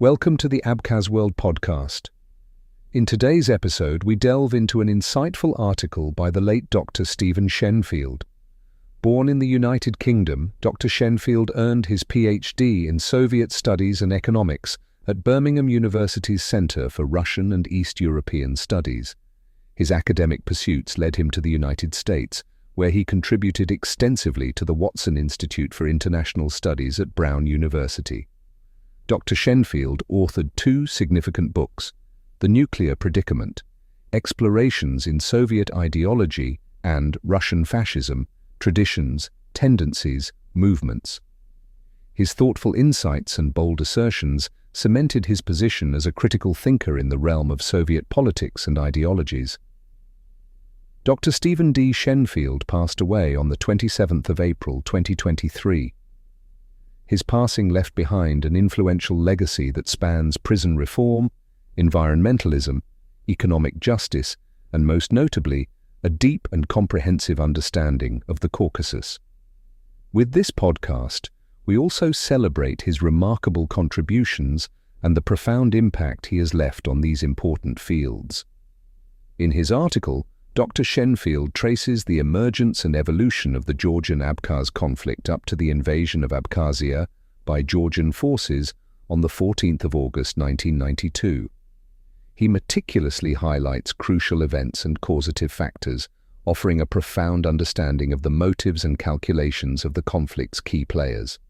Welcome to the Abkhaz World podcast. In today's episode, we delve into an insightful article by the late Dr. Stephen Shenfield. Born in the United Kingdom, Dr. Shenfield earned his Ph.D. in Soviet Studies and Economics at Birmingham University's Center for Russian and East European Studies. His academic pursuits led him to the United States, where he contributed extensively to the Watson Institute for International Studies at Brown University. Dr. Shenfield authored two significant books, The Nuclear Predicament, Explorations in Soviet Ideology and Russian Fascism, Traditions, Tendencies, Movements. His thoughtful insights and bold assertions cemented his position as a critical thinker in the realm of Soviet politics and ideologies. Dr. Stephen D. Shenfield passed away on the 27th of April 2023. His passing left behind an influential legacy that spans prison reform, environmentalism, economic justice, and most notably, a deep and comprehensive understanding of the Caucasus. With this podcast, we also celebrate his remarkable contributions and the profound impact he has left on these important fields. In his article, Dr. Shenfield traces the emergence and evolution of the Georgian-Abkhaz conflict up to the invasion of Abkhazia by Georgian forces on the 14th of August 1992. He meticulously highlights crucial events and causative factors, offering a profound understanding of the motives and calculations of the conflict's key players.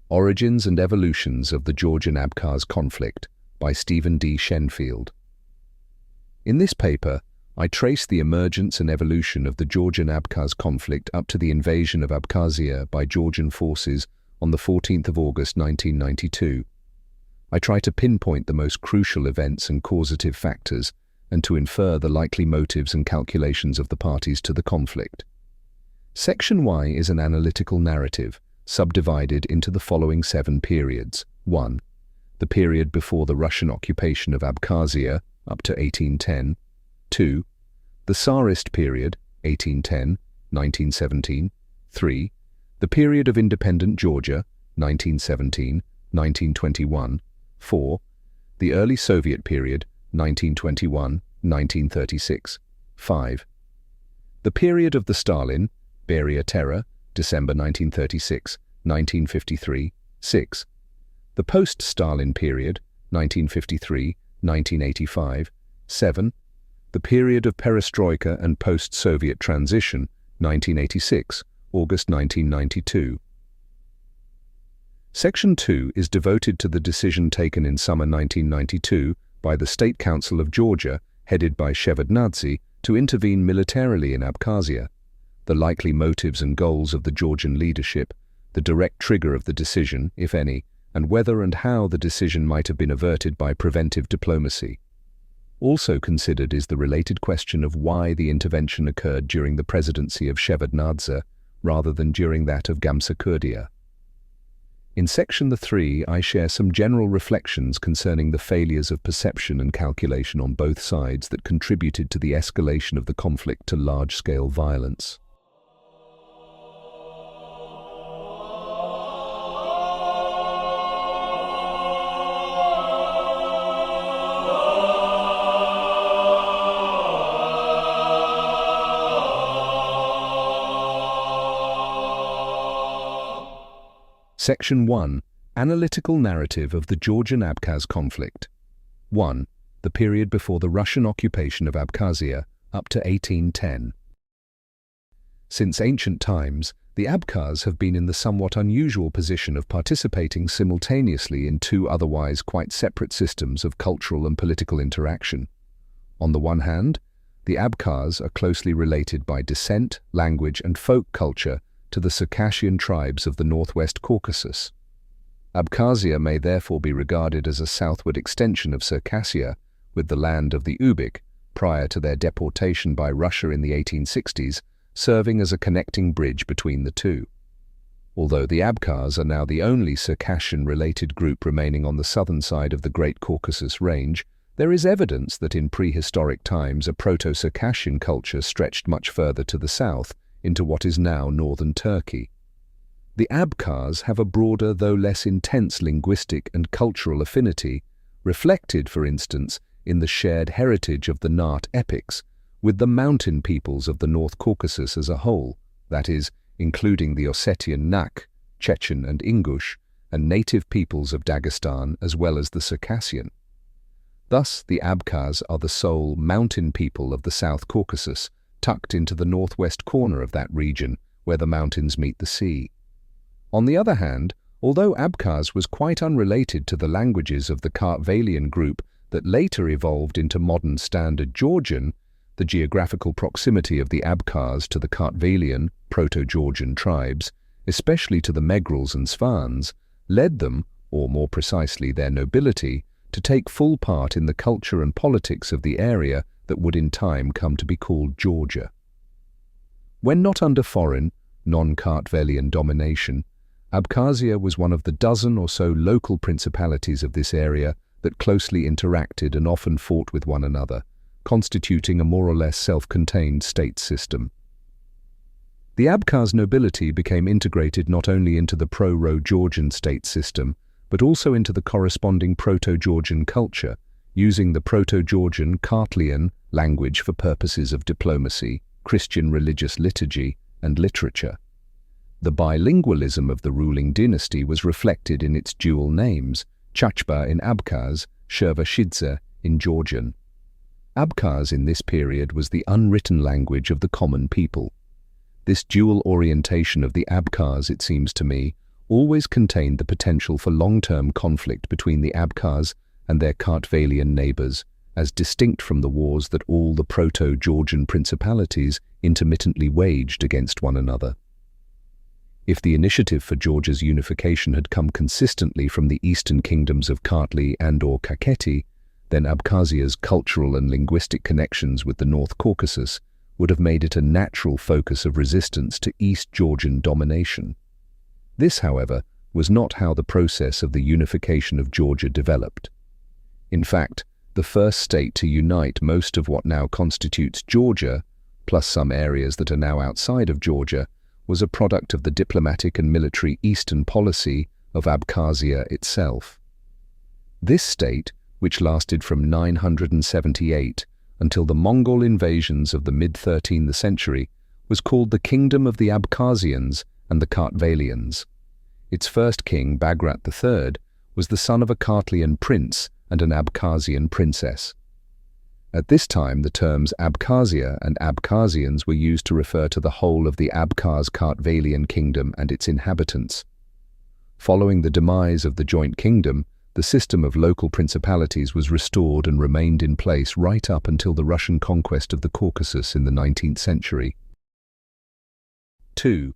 Origins and Evolutions of the Georgian-Abkhaz Conflict by Stephen D. Shenfield. In this paper, I trace the emergence and evolution of the Georgian-Abkhaz conflict up to the invasion of Abkhazia by Georgian forces on the 14th of August 1992. I try to pinpoint the most crucial events and causative factors and to infer the likely motives and calculations of the parties to the conflict. Section Y is an analytical narrative, subdivided into the following 7 periods. 1. The period before the Russian occupation of Abkhazia, up to 1810. 2. The Tsarist period, 1810-1917. 3. The period of independent Georgia, 1917-1921. 4. The early Soviet period, 1921-1936. 5. The period of the Stalin, Beria Terror, December 1936, 1953. 6. The post-Stalin period, 1953-1985. 7. The period of perestroika and post-Soviet transition, 1986, August 1992. Section 2 is devoted to the decision taken in summer 1992 by the State Council of Georgia, headed by Shevardnadze, to intervene militarily in Abkhazia. The likely motives and goals of the Georgian leadership, the direct trigger of the decision, if any, and whether and how the decision might have been averted by preventive diplomacy. Also considered is the related question of why the intervention occurred during the presidency of Shevardnadze rather than during that of Gamsa-Kurdia. In Section 3, I share some general reflections concerning the failures of perception and calculation on both sides that contributed to the escalation of the conflict to large-scale violence. Section 1. Analytical Narrative of the Georgian-Abkhaz Conflict. 1. The period before the Russian occupation of Abkhazia, up to 1810. Since ancient times, the Abkhaz have been in the somewhat unusual position of participating simultaneously in two otherwise quite separate systems of cultural and political interaction. On the one hand, the Abkhaz are closely related by descent, language, and folk culture to the Circassian tribes of the northwest Caucasus. Abkhazia may therefore be regarded as a southward extension of Circassia, with the land of the Ubykh, prior to their deportation by Russia in the 1860s, serving as a connecting bridge between the two. Although the Abkhaz are now the only Circassian-related group remaining on the southern side of the Great Caucasus Range, there is evidence that in prehistoric times a Proto-Circassian culture stretched much further to the south, into what is now northern Turkey. The Abkhaz have a broader though less intense linguistic and cultural affinity, reflected, for instance, in the shared heritage of the Nat epics, with the mountain peoples of the North Caucasus as a whole, that is, including the Ossetian Nak, Chechen and Ingush, and native peoples of Dagestan as well as the Circassian. Thus, the Abkhaz are the sole mountain people of the South Caucasus, tucked into the northwest corner of that region, where the mountains meet the sea. On the other hand, although Abkhaz was quite unrelated to the languages of the Kartvelian group that later evolved into modern Standard Georgian, the geographical proximity of the Abkhaz to the Kartvelian, Proto-Georgian tribes, especially to the Megrels and Svans, led them, or more precisely their nobility, to take full part in the culture and politics of the area that would in time come to be called Georgia. When not under foreign, non-Kartvelian domination, Abkhazia was one of the dozen or so local principalities of this area that closely interacted and often fought with one another, constituting a more or less self-contained state system. The Abkhaz nobility became integrated not only into the Pro-Georgian state system, but also into the corresponding Proto-Georgian culture, using the Proto-Georgian Kartlian language for purposes of diplomacy, Christian religious liturgy, and literature. The bilingualism of the ruling dynasty was reflected in its dual names, Chachba in Abkhaz, Shervashidze in Georgian. Abkhaz in this period was the unwritten language of the common people. This dual orientation of the Abkhaz, it seems to me, always contained the potential for long-term conflict between the Abkhaz and their Kartvelian neighbors, as distinct from the wars that all the Proto-Georgian principalities intermittently waged against one another. If the initiative for Georgia's unification had come consistently from the eastern kingdoms of Kartli and/or Kakheti, then Abkhazia's cultural and linguistic connections with the North Caucasus would have made it a natural focus of resistance to East Georgian domination. This, however, was not how the process of the unification of Georgia developed. In fact, the first state to unite most of what now constitutes Georgia, plus some areas that are now outside of Georgia, was a product of the diplomatic and military eastern policy of Abkhazia itself. This state, which lasted from 978 until the Mongol invasions of the mid-13th century, was called the Kingdom of the Abkhazians and the Kartvelians. Its first king, Bagrat III, was the son of a Kartlian prince and an Abkhazian princess. At this time, the terms Abkhazia and Abkhazians were used to refer to the whole of the Abkhaz-Kartvelian kingdom and its inhabitants. Following the demise of the joint kingdom, the system of local principalities was restored and remained in place right up until the Russian conquest of the Caucasus in the 19th century. 2.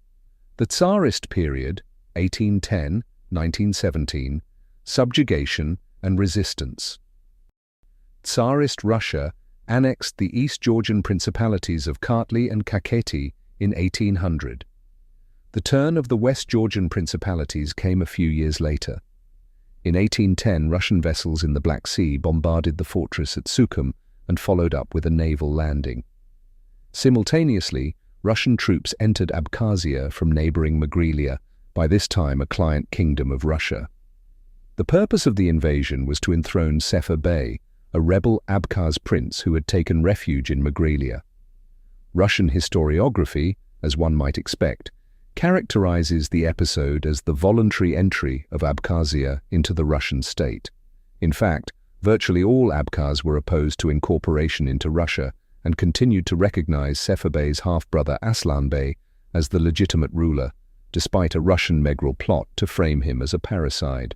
The Tsarist period, 1810–1917, subjugation and resistance. Tsarist Russia annexed the East Georgian principalities of Kartli and Kakheti in 1800. The turn of the West Georgian principalities came a few years later. In 1810, Russian vessels in the Black Sea bombarded the fortress at Sukhum and followed up with a naval landing. Simultaneously, Russian troops entered Abkhazia from neighboring Megrelia, by this time a client kingdom of Russia. The purpose of the invasion was to enthrone Sefer Bey, a rebel Abkhaz prince who had taken refuge in Megrelia. Russian historiography, as one might expect, characterizes the episode as the voluntary entry of Abkhazia into the Russian state. In fact, virtually all Abkhaz were opposed to incorporation into Russia and continued to recognize Sefer Bey's half-brother Aslan Bey as the legitimate ruler, despite a Russian Megrel plot to frame him as a parricide.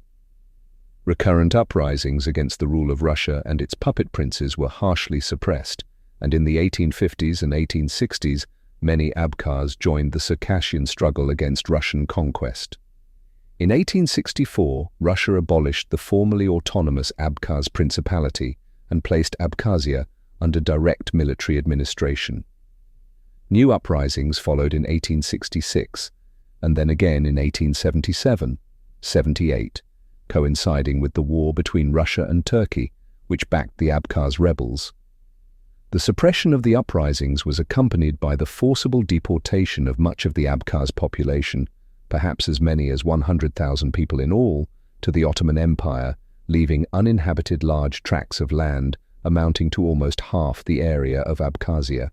Recurrent uprisings against the rule of Russia and its puppet princes were harshly suppressed, and in the 1850s and 1860s, many Abkhaz joined the Circassian struggle against Russian conquest. In 1864, Russia abolished the formerly autonomous Abkhaz Principality and placed Abkhazia under direct military administration. New uprisings followed in 1866, and then again in 1877, 78, coinciding with the war between Russia and Turkey, which backed the Abkhaz rebels. The suppression of the uprisings was accompanied by the forcible deportation of much of the Abkhaz population, perhaps as many as 100,000 people in all, to the Ottoman Empire, leaving uninhabited large tracts of land amounting to almost half the area of Abkhazia.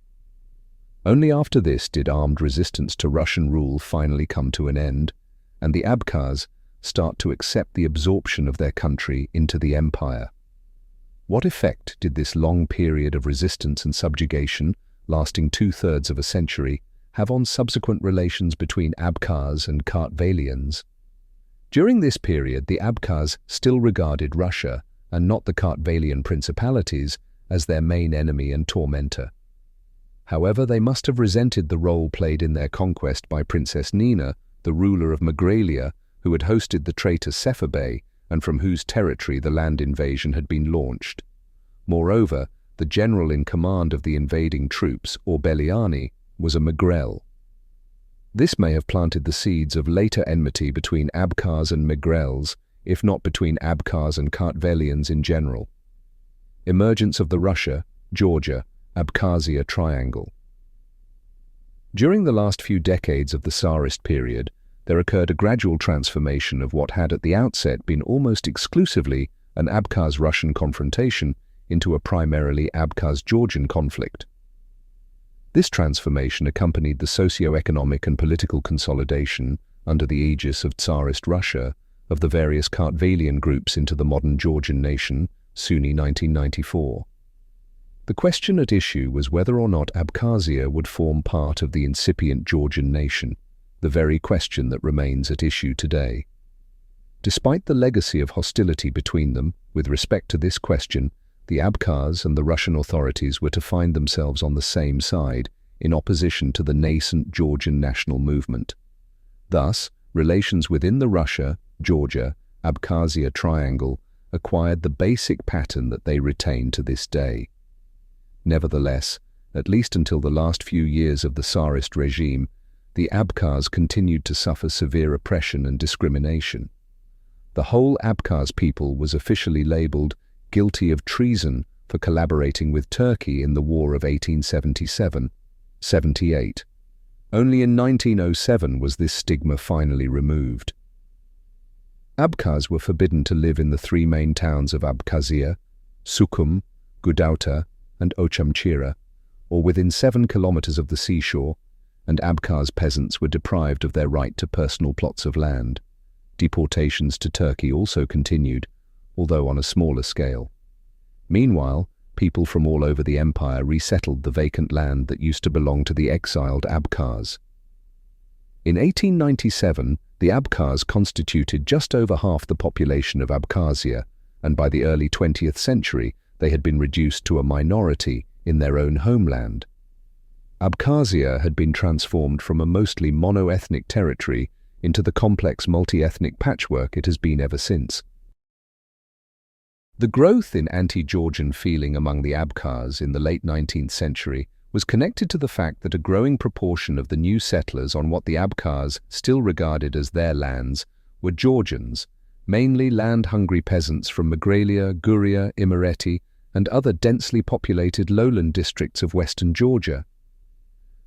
Only after this did armed resistance to Russian rule finally come to an end, and the Abkhaz start to accept the absorption of their country into the empire. What effect did this long period of resistance and subjugation, lasting 2/3 of a century, have on subsequent relations between Abkhaz and Kartvelians? During this period, the Abkhaz still regarded Russia, and not the Kartvelian principalities, as their main enemy and tormentor. However, they must have resented the role played in their conquest by Princess Nina, the ruler of Megralia, who had hosted the traitor Sefer Bey, and from whose territory the land invasion had been launched. Moreover, the general in command of the invading troops, Orbeliani, was a Megrel. This may have planted the seeds of later enmity between Abkhaz and Megrels, if not between Abkhaz and Kartvelians in general. Emergence of the Russia, Georgia, Abkhazia triangle. During the last few decades of the Tsarist period, there occurred a gradual transformation of what had at the outset been almost exclusively an Abkhaz-Russian confrontation into a primarily Abkhaz-Georgian conflict. This transformation accompanied the socio-economic and political consolidation, under the aegis of Tsarist Russia, of the various Kartvelian groups into the modern Georgian nation, Sunni 1994. The question at issue was whether or not Abkhazia would form part of the incipient Georgian nation, the very question that remains at issue today. Despite the legacy of hostility between them, with respect to this question, the Abkhaz and the Russian authorities were to find themselves on the same side, in opposition to the nascent Georgian national movement. Thus, relations within the Russia, Georgia, Abkhazia triangle acquired the basic pattern that they retain to this day. Nevertheless, at least until the last few years of the Tsarist regime, the Abkhaz continued to suffer severe oppression and discrimination. The whole Abkhaz people was officially labeled guilty of treason for collaborating with Turkey in the War of 1877-78. Only in 1907 was this stigma finally removed. Abkhaz were forbidden to live in the three main towns of Abkhazia, Sukhum, Gudauta, and Ochamchira, or within 7 kilometers of the seashore, and Abkhaz peasants were deprived of their right to personal plots of land. Deportations to Turkey also continued, although on a smaller scale. Meanwhile, people from all over the empire resettled the vacant land that used to belong to the exiled Abkhaz. In 1897, the Abkhaz constituted just over half the population of Abkhazia, and by the early 20th century, they had been reduced to a minority in their own homeland. Abkhazia had been transformed from a mostly mono-ethnic territory into the complex multi-ethnic patchwork it has been ever since. The growth in anti-Georgian feeling among the Abkhaz in the late 19th century was connected to the fact that a growing proportion of the new settlers on what the Abkhaz still regarded as their lands were Georgians, mainly land-hungry peasants from Megralia, Guria, Imereti, and other densely populated lowland districts of western Georgia.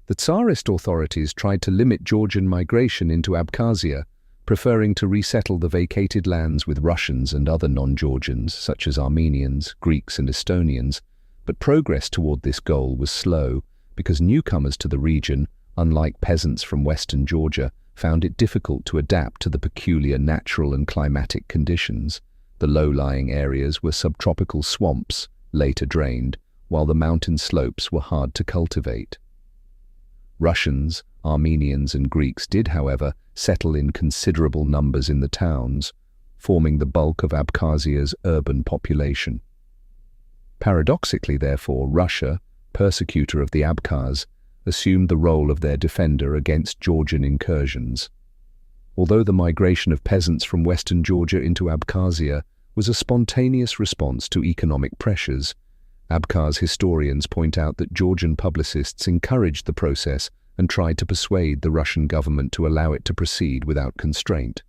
The Tsarist authorities tried to limit Georgian migration into Abkhazia, preferring to resettle the vacated lands with Russians and other non-Georgians, such as Armenians, Greeks, and Estonians, but progress toward this goal was slow because newcomers to the region, unlike peasants from western Georgia, found it difficult to adapt to the peculiar natural and climatic conditions. The low-lying areas were subtropical swamps, later drained, while the mountain slopes were hard to cultivate. Russians, Armenians, and Greeks did, however, settle in considerable numbers in the towns, forming the bulk of Abkhazia's urban population. Paradoxically, therefore, Russia, persecutor of the Abkhaz, assumed the role of their defender against Georgian incursions. Although the migration of peasants from western Georgia into Abkhazia was a spontaneous response to economic pressures, Abkhaz historians point out that Georgian publicists encouraged the process and tried to persuade the Russian government to allow it to proceed without constraint.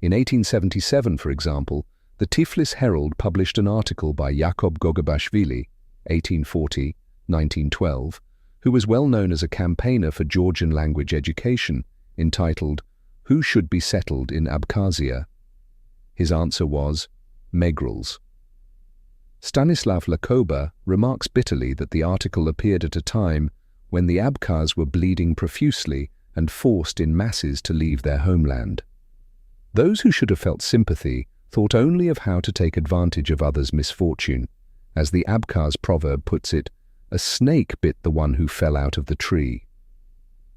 In 1877, for example, the Tiflis Herald published an article by Yakov Gogobashvili, 1840-1912, who was well known as a campaigner for Georgian language education, entitled, "Who Should Be Settled in Abkhazia?" His answer was, "Megrels." Stanislav Lakoba remarks bitterly that the article appeared at a time when the Abkhaz were bleeding profusely and forced in masses to leave their homeland. Those who should have felt sympathy thought only of how to take advantage of others' misfortune. As the Abkhaz proverb puts it, "A snake bit the one who fell out of the tree."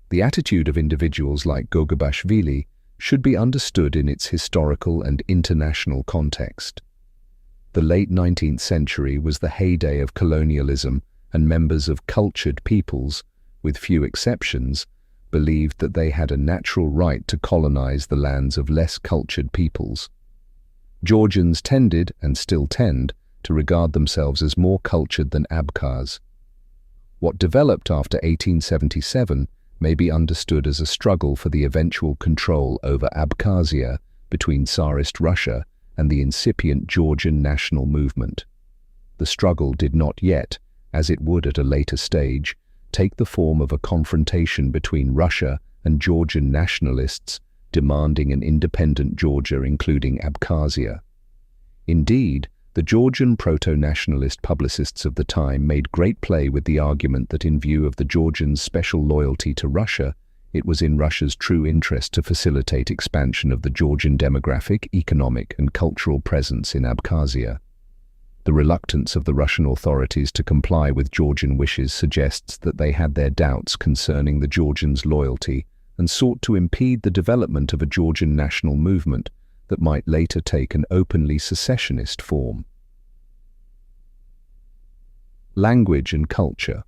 The attitude of individuals like Gogobashvili should be understood in its historical and international context. The late 19th century was the heyday of colonialism, and members of cultured peoples, with few exceptions, believed that they had a natural right to colonize the lands of less cultured peoples. Georgians tended, and still tend, to regard themselves as more cultured than Abkhaz. What developed after 1877 may be understood as a struggle for the eventual control over Abkhazia between Tsarist Russia and the incipient Georgian national movement. The struggle did not yet, as it would at a later stage, take the form of a confrontation between Russia and Georgian nationalists demanding an independent Georgia including Abkhazia. Indeed, the Georgian proto-nationalist publicists of the time made great play with the argument that in view of the Georgians' special loyalty to Russia, it was in Russia's true interest to facilitate expansion of the Georgian demographic, economic, and cultural presence in Abkhazia. The reluctance of the Russian authorities to comply with Georgian wishes suggests that they had their doubts concerning the Georgians' loyalty and sought to impede the development of a Georgian national movement that might later take an openly secessionist form. Language and culture.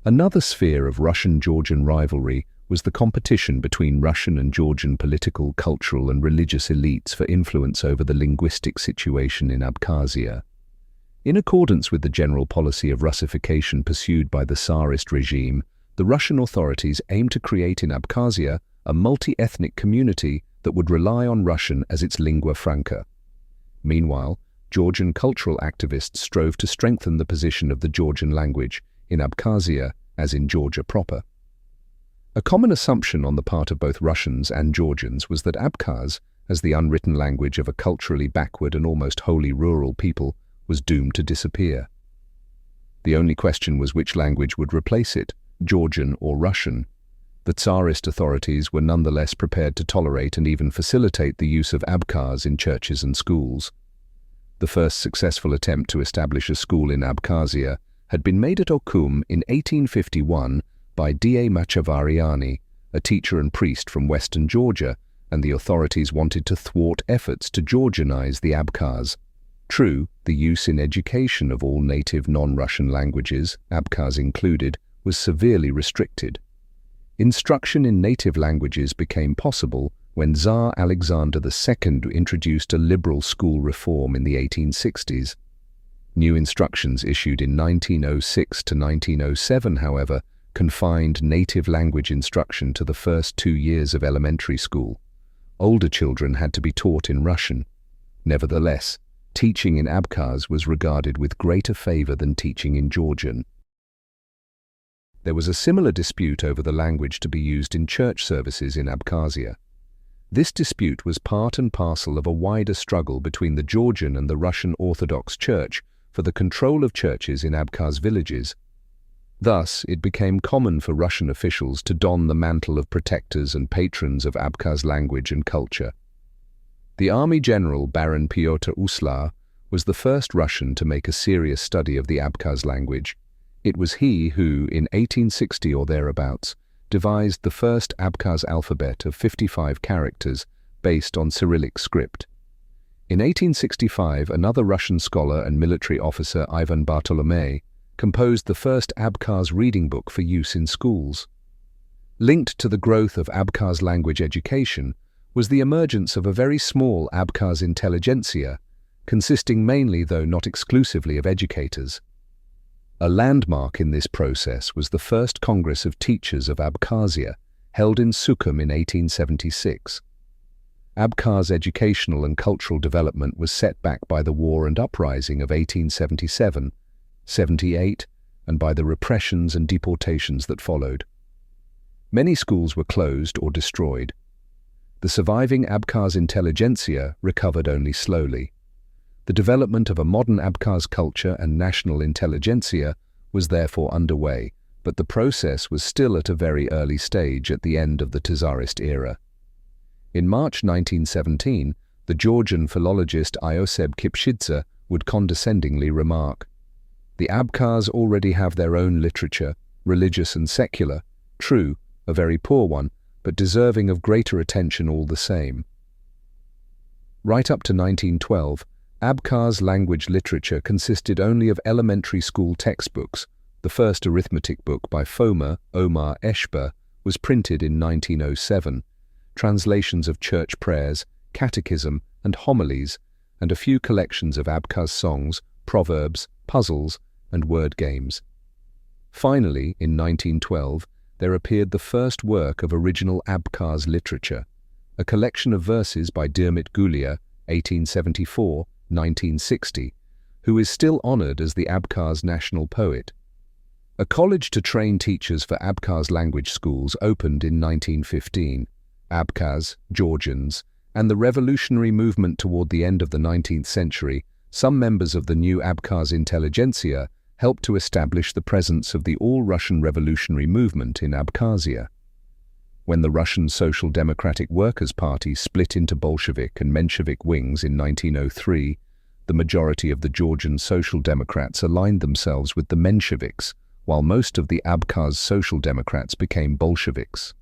Another sphere of Russian-Georgian rivalry was the competition between Russian and Georgian political, cultural, and religious elites for influence over the linguistic situation in Abkhazia. In accordance with the general policy of Russification pursued by the Tsarist regime, the Russian authorities aimed to create in Abkhazia a multi-ethnic community that would rely on Russian as its lingua franca. Meanwhile, Georgian cultural activists strove to strengthen the position of the Georgian language in Abkhazia as in Georgia proper. A common assumption on the part of both Russians and Georgians was that Abkhaz, as the unwritten language of a culturally backward and almost wholly rural people, was doomed to disappear. The only question was which language would replace it, Georgian or Russian. The Tsarist authorities were nonetheless prepared to tolerate and even facilitate the use of Abkhaz in churches and schools. The first successful attempt to establish a school in Abkhazia had been made at Okum in 1851 by D.A. Machavariani, a teacher and priest from western Georgia, and the authorities wanted to thwart efforts to Georgianize the Abkhaz. True, the use in education of all native non-Russian languages, Abkhaz included, was severely restricted. Instruction in native languages became possible when Tsar Alexander II introduced a liberal school reform in the 1860s. New instructions issued in 1906 to 1907, however, confined native language instruction to the first 2 years of elementary school. Older children had to be taught in Russian. Nevertheless, teaching in Abkhaz was regarded with greater favor than teaching in Georgian. There was a similar dispute over the language to be used in church services in Abkhazia. This dispute was part and parcel of a wider struggle between the Georgian and the Russian Orthodox Church for the control of churches in Abkhaz villages. Thus, it became common for Russian officials to don the mantle of protectors and patrons of Abkhaz language and culture. The Army General Baron Pyotr Uslar was the first Russian to make a serious study of the Abkhaz language. It was he who, in 1860 or thereabouts, devised the first Abkhaz alphabet of 55 characters based on Cyrillic script. In 1865, another Russian scholar and military officer, Ivan Bartolomei, composed the first Abkhaz reading book for use in schools. Linked to the growth of Abkhaz language education was the emergence of a very small Abkhaz intelligentsia, consisting mainly, though not exclusively, of educators. A landmark in this process was the first Congress of Teachers of Abkhazia, held in Sukhum in 1876. Abkhaz educational and cultural development was set back by the war and uprising of 1877, 78, and by the repressions and deportations that followed. Many schools were closed or destroyed. The surviving Abkhaz intelligentsia recovered only slowly. The development of a modern Abkhaz culture and national intelligentsia was therefore underway, but the process was still at a very early stage at the end of the Tsarist era. In March 1917, the Georgian philologist Ioseb Kipshidze would condescendingly remark, "The Abkhaz already have their own literature, religious and secular, true, a very poor one, but deserving of greater attention all the same." Right up to 1912, Abkhaz language literature consisted only of elementary school textbooks. The first arithmetic book by Foma Omar Eshba was printed in 1907, translations of church prayers, catechism, and homilies, and a few collections of Abkhaz songs, proverbs, puzzles, and word games. Finally, in 1912, there appeared the first work of original Abkhaz literature, a collection of verses by Dermot Gulia, 1874-1960, who is still honored as the Abkhaz national poet. A college to train teachers for Abkhaz language schools opened in 1915. Abkhaz, Georgians, and the revolutionary movement toward the end of the 19th century, some members of the new Abkhaz intelligentsia helped to establish the presence of the all-Russian revolutionary movement in Abkhazia. When the Russian Social Democratic Workers' Party split into Bolshevik and Menshevik wings in 1903, the majority of the Georgian Social Democrats aligned themselves with the Mensheviks, while most of the Abkhaz Social Democrats became Bolsheviks.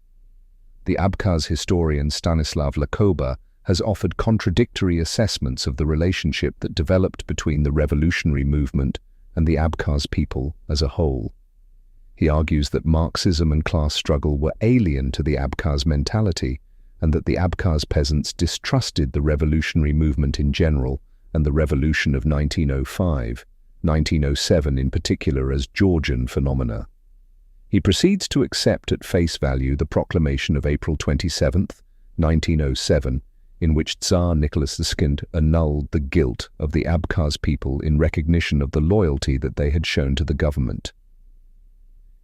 The Abkhaz historian Stanislav Lakoba has offered contradictory assessments of the relationship that developed between the revolutionary movement and the Abkhaz people as a whole. He argues that Marxism and class struggle were alien to the Abkhaz mentality, and that the Abkhaz peasants distrusted the revolutionary movement in general and the revolution of 1905, 1907 in particular, as Georgian phenomena. He proceeds to accept at face value the proclamation of April 27, 1907, in which Tsar Nicholas II annulled the guilt of the Abkhaz people in recognition of the loyalty that they had shown to the government.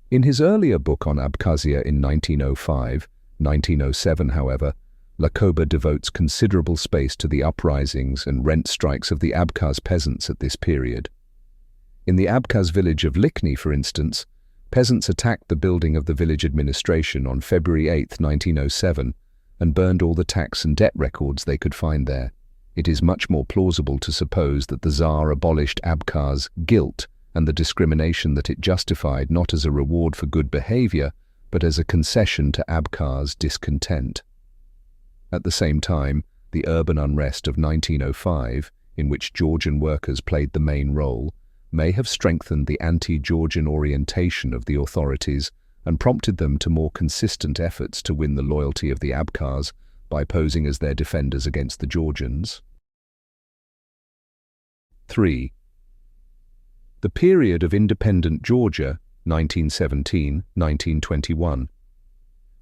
In his earlier book on Abkhazia in 1905, 1907, however, Lakoba devotes considerable space to the uprisings and rent strikes of the Abkhaz peasants at this period. In the Abkhaz village of Likhny, for instance, peasants attacked the building of the village administration on February 8, 1907, and burned all the tax and debt records they could find there. It is much more plausible to suppose that the Tsar abolished Abkhaz guilt and the discrimination that it justified not as a reward for good behavior, but as a concession to Abkhaz discontent. At the same time, the urban unrest of 1905, in which Georgian workers played the main role, may have strengthened the anti-Georgian orientation of the authorities and prompted them to more consistent efforts to win the loyalty of the Abkhaz by posing as their defenders against the Georgians. 3. The period of independent Georgia, 1917-1921.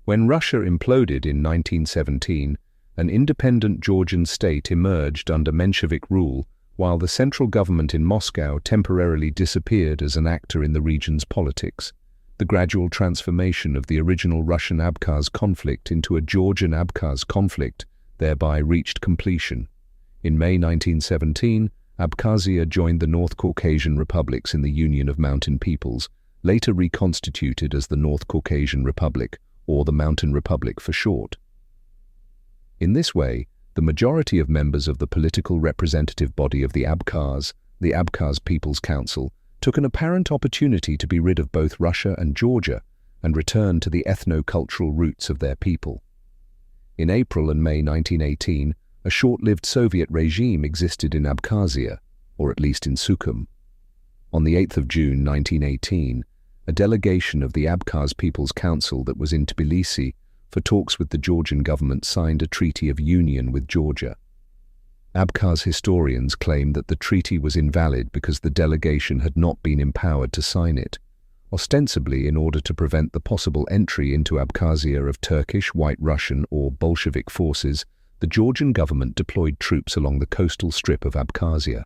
When Russia imploded in 1917, an independent Georgian state emerged under Menshevik rule, while the central government in Moscow temporarily disappeared as an actor in the region's politics. The gradual transformation of the original Russian-Abkhaz conflict into a Georgian-Abkhaz conflict thereby reached completion. In May 1917, Abkhazia joined the North Caucasian republics in the Union of Mountain Peoples, later reconstituted as the North Caucasian Republic, or the Mountain Republic for short. In this way, the majority of members of the political representative body of the Abkhaz People's Council, took an apparent opportunity to be rid of both Russia and Georgia and return to the ethno-cultural roots of their people. In April and May 1918, a short-lived Soviet regime existed in Abkhazia, or at least in Sukhum. On the 8th of June 1918, a delegation of the Abkhaz People's Council that was in Tbilisi for talks with the Georgian government signed a treaty of union with Georgia. Abkhaz historians claim that the treaty was invalid because the delegation had not been empowered to sign it, ostensibly in order to prevent the possible entry into Abkhazia of Turkish, White Russian, or Bolshevik forces. The Georgian government deployed troops along the coastal strip of Abkhazia.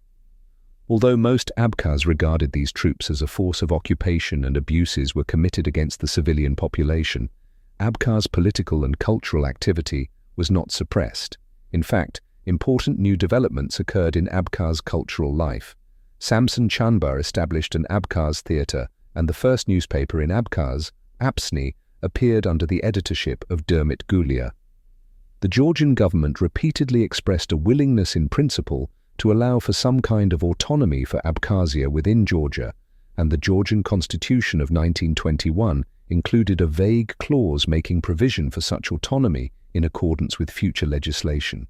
Although most Abkhaz regarded these troops as a force of occupation and abuses were committed against the civilian population, Abkhaz political and cultural activity was not suppressed. In fact, important new developments occurred in Abkhaz cultural life. Samson Chanbar established an Abkhaz theatre, and the first newspaper in Abkhaz, Apsny, appeared under the editorship of Dermot Gulia. The Georgian government repeatedly expressed a willingness in principle to allow for some kind of autonomy for Abkhazia within Georgia, and the Georgian Constitution of 1921 included a vague clause making provision for such autonomy in accordance with future legislation.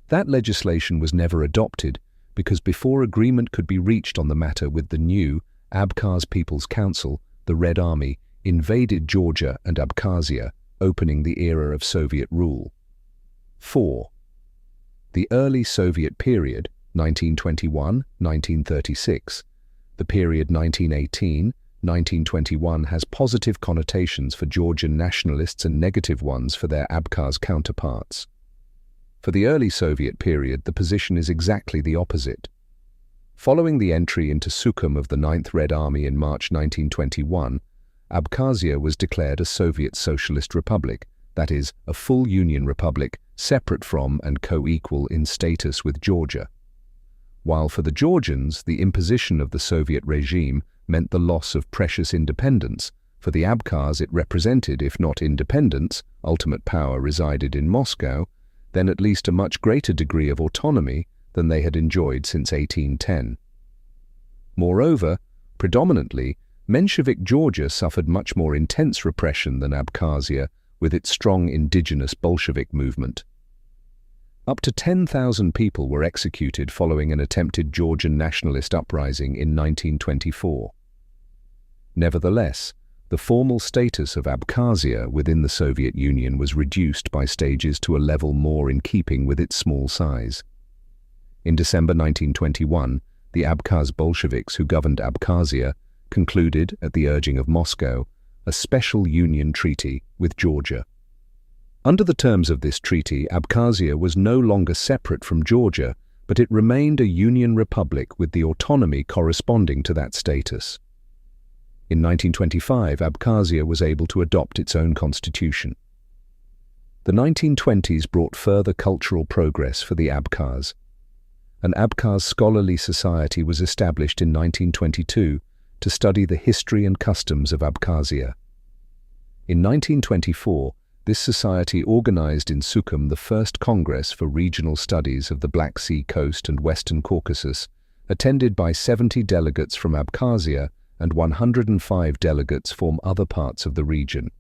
That legislation was never adopted because before agreement could be reached on the matter with the new Abkhaz People's Council, the Red Army invaded Georgia and Abkhazia, opening the era of Soviet rule. 4. The early Soviet period, 1921-1936. The period 1918-1921 has positive connotations for Georgian nationalists and negative ones for their Abkhaz counterparts. For the early Soviet period, the position is exactly the opposite. Following the entry into Sukhum of the 9th Red Army in March 1921, Abkhazia was declared a Soviet Socialist Republic, that is, a full Union Republic, separate from and co-equal in status with Georgia. While for the Georgians, the imposition of the Soviet regime meant the loss of precious independence, for the Abkhaz it represented, if not independence, ultimate power resided in Moscow, then at least a much greater degree of autonomy than they had enjoyed since 1810. Moreover, predominantly, Menshevik Georgia suffered much more intense repression than Abkhazia, with its strong indigenous Bolshevik movement. Up to 10,000 people were executed following an attempted Georgian nationalist uprising in 1924. Nevertheless, the formal status of Abkhazia within the Soviet Union was reduced by stages to a level more in keeping with its small size. In December 1921, the Abkhaz Bolsheviks who governed Abkhazia concluded, at the urging of Moscow, a special union treaty with Georgia. Under the terms of this treaty, Abkhazia was no longer separate from Georgia, but it remained a union republic with the autonomy corresponding to that status. In 1925, Abkhazia was able to adopt its own constitution. The 1920s brought further cultural progress for the Abkhaz. An Abkhaz scholarly society was established in 1922 to study the history and customs of Abkhazia. In 1924, this society organized in Sukhum the first Congress for Regional Studies of the Black Sea Coast and Western Caucasus, attended by 70 delegates from Abkhazia and 105 delegates from other parts of the region.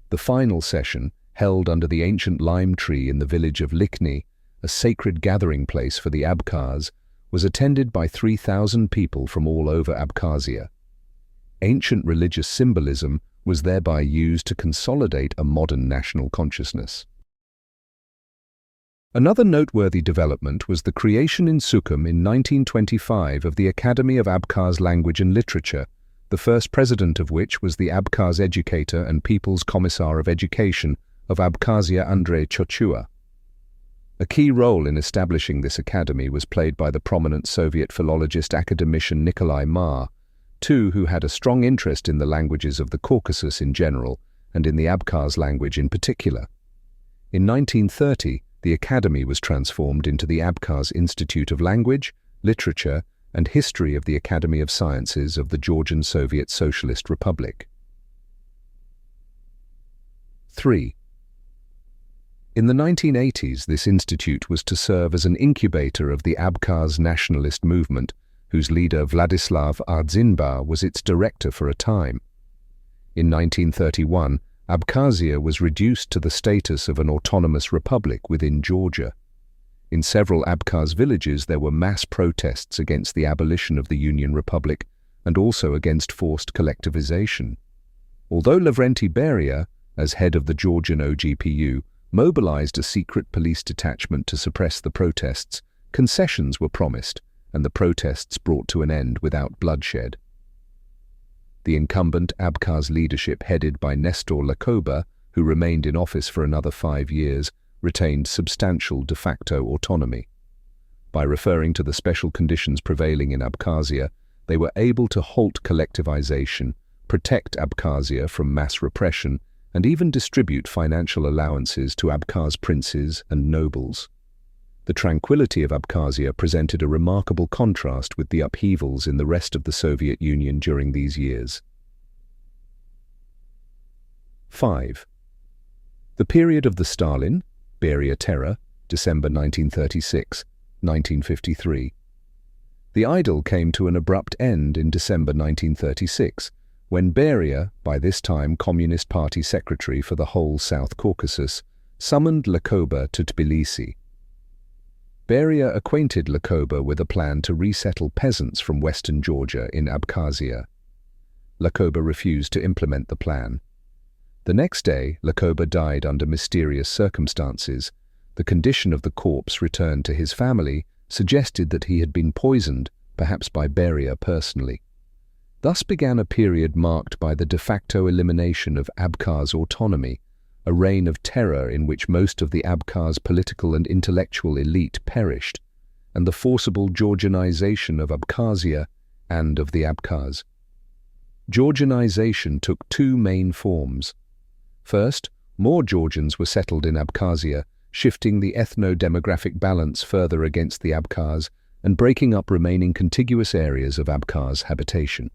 The final session, held under the ancient lime tree in the village of Likhny, a sacred gathering place for the Abkhaz, was attended by 3,000 people from all over Abkhazia. Ancient religious symbolism was thereby used to consolidate a modern national consciousness. Another noteworthy development was the creation in Sukhum in 1925 of the Academy of Abkhaz Language and Literature, the first president of which was the Abkhaz educator and People's Commissar of Education of Abkhazia Andrei Chochua. A key role in establishing this academy was played by the prominent Soviet philologist academician Nikolai Mar, too, who had a strong interest in the languages of the Caucasus in general and in the Abkhaz language in particular. In 1930, the academy was transformed into the Abkhaz Institute of Language, Literature, and History of the Academy of Sciences of the Georgian Soviet Socialist Republic. 3. In the 1980s, this institute was to serve as an incubator of the Abkhaz nationalist movement, whose leader Vladislav Ardzinba was its director for a time. In 1931, Abkhazia was reduced to the status of an autonomous republic within Georgia. In several Abkhaz villages there were mass protests against the abolition of the Union Republic and also against forced collectivization. Although Lavrenti Beria, as head of the Georgian OGPU, mobilized a secret police detachment to suppress the protests, concessions were promised, and the protests brought to an end without bloodshed. The incumbent Abkhaz leadership, headed by Nestor Lakoba, who remained in office for another 5 years, retained substantial de facto autonomy. By referring to the special conditions prevailing in Abkhazia, they were able to halt collectivization, protect Abkhazia from mass repression, and even distribute financial allowances to Abkhaz princes and nobles. The tranquility of Abkhazia presented a remarkable contrast with the upheavals in the rest of the Soviet Union during these years. 5. The period of the Stalin, Beria Terror, December 1936, 1953. The idyll came to an abrupt end in December 1936, when Beria, by this time Communist Party Secretary for the whole South Caucasus, summoned Lakoba to Tbilisi. Beria acquainted Lakoba with a plan to resettle peasants from western Georgia in Abkhazia. Lakoba refused to implement the plan. The next day, Lakoba died under mysterious circumstances. The condition of the corpse returned to his family suggested that he had been poisoned, perhaps by Beria personally. Thus began a period marked by the de facto elimination of Abkhaz autonomy, a reign of terror in which most of the Abkhaz political and intellectual elite perished, and the forcible Georgianization of Abkhazia and of the Abkhaz. Georgianization took two main forms. First, more Georgians were settled in Abkhazia, shifting the ethno-demographic balance further against the Abkhaz and breaking up remaining contiguous areas of Abkhaz habitation.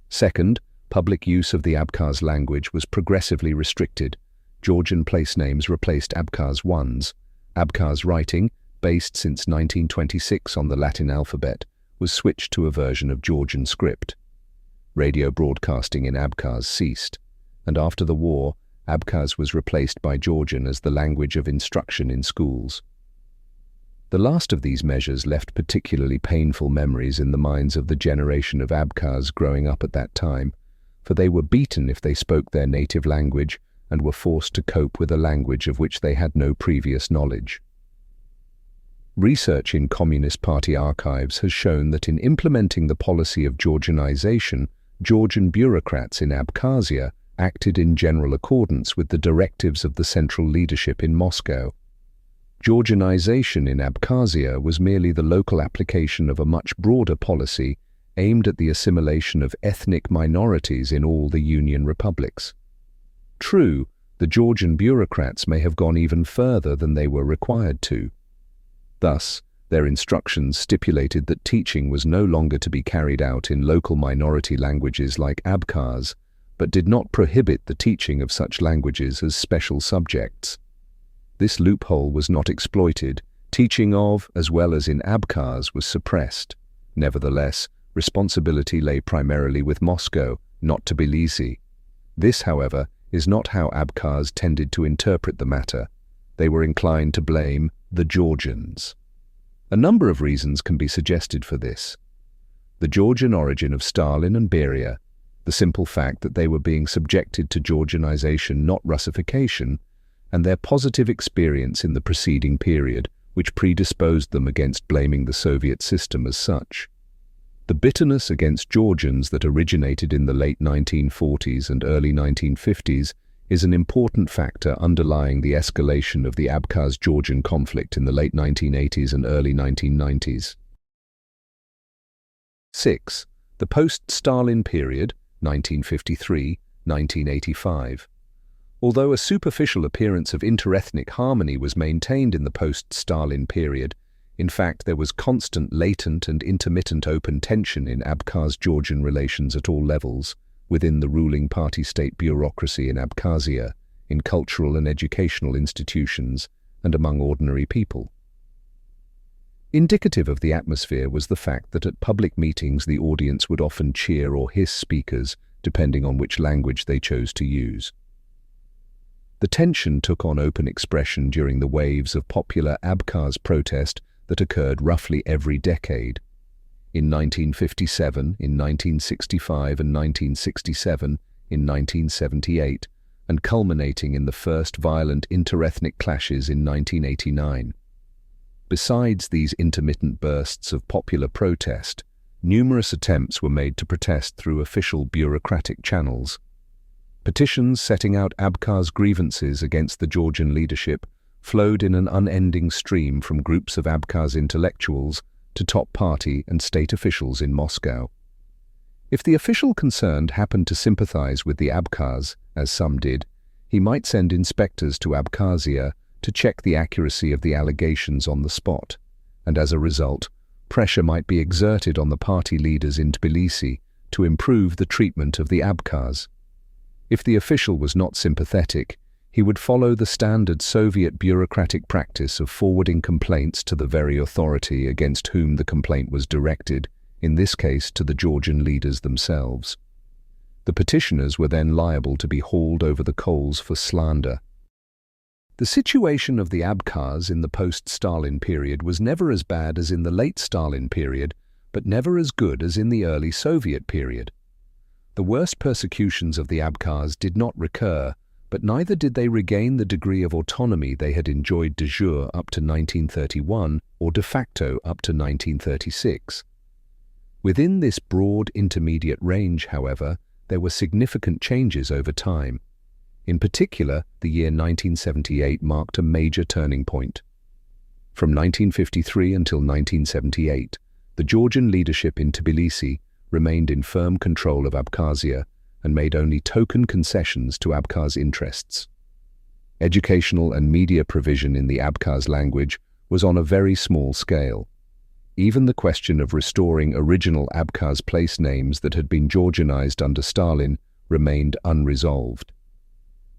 Second, public use of the Abkhaz language was progressively restricted. Georgian place names replaced Abkhaz ones. Abkhaz writing, based since 1926 on the Latin alphabet, was switched to a version of Georgian script. Radio broadcasting in Abkhaz ceased, and after the war, Abkhaz was replaced by Georgian as the language of instruction in schools. The last of these measures left particularly painful memories in the minds of the generation of Abkhaz growing up at that time, for they were beaten if they spoke their native language and were forced to cope with a language of which they had no previous knowledge. Research in Communist Party archives has shown that in implementing the policy of Georgianization, Georgian bureaucrats in Abkhazia acted in general accordance with the directives of the central leadership in Moscow. Georgianization in Abkhazia was merely the local application of a much broader policy aimed at the assimilation of ethnic minorities in all the Union republics. True, the Georgian bureaucrats may have gone even further than they were required to. Thus, their instructions stipulated that teaching was no longer to be carried out in local minority languages like Abkhaz, but did not prohibit the teaching of such languages as special subjects. This loophole was not exploited. Teaching of, as well as in Abkhaz, was suppressed. Nevertheless, responsibility lay primarily with Moscow, not Tbilisi. This, however, is not how Abkhaz tended to interpret the matter. They were inclined to blame the Georgians. A number of reasons can be suggested for this. The Georgian origin of Stalin and Beria, the simple fact that they were being subjected to Georgianization, not Russification, and their positive experience in the preceding period, which predisposed them against blaming the Soviet system as such. The bitterness against Georgians that originated in the late 1940s and early 1950s is an important factor underlying the escalation of the Abkhaz-Georgian conflict in the late 1980s and early 1990s. 6. The post-Stalin period, 1953-1985. Although a superficial appearance of interethnic harmony was maintained in the post-Stalin period, in fact there was constant latent and intermittent open tension in Abkhaz-Georgian relations at all levels, within the ruling party-state bureaucracy in Abkhazia, in cultural and educational institutions, and among ordinary people. Indicative of the atmosphere was the fact that at public meetings the audience would often cheer or hiss speakers, depending on which language they chose to use. The tension took on open expression during the waves of popular Abkhaz protest that occurred roughly every decade. In 1957, in 1965 and 1967, in 1978, and culminating in the first violent interethnic clashes in 1989. Besides these intermittent bursts of popular protest, numerous attempts were made to protest through official bureaucratic channels. Petitions setting out Abkhaz grievances against the Georgian leadership flowed in an unending stream from groups of Abkhaz intellectuals to top party and state officials in Moscow. If the official concerned happened to sympathize with the Abkhaz, as some did, he might send inspectors to Abkhazia to check the accuracy of the allegations on the spot, and as a result, pressure might be exerted on the party leaders in Tbilisi to improve the treatment of the Abkhaz. If the official was not sympathetic, he would follow the standard Soviet bureaucratic practice of forwarding complaints to the very authority against whom the complaint was directed, in this case to the Georgian leaders themselves. The petitioners were then liable to be hauled over the coals for slander. The situation of the Abkhaz in the post-Stalin period was never as bad as in the late Stalin period, but never as good as in the early Soviet period. The worst persecutions of the Abkhaz did not recur, but neither did they regain the degree of autonomy they had enjoyed de jure up to 1931 or de facto up to 1936. Within this broad intermediate range, however, there were significant changes over time. In particular, the year 1978 marked a major turning point. From 1953 until 1978, the Georgian leadership in Tbilisi remained in firm control of Abkhazia and made only token concessions to Abkhaz interests. Educational and media provision in the Abkhaz language was on a very small scale. Even the question of restoring original Abkhaz place names that had been Georgianized under Stalin remained unresolved.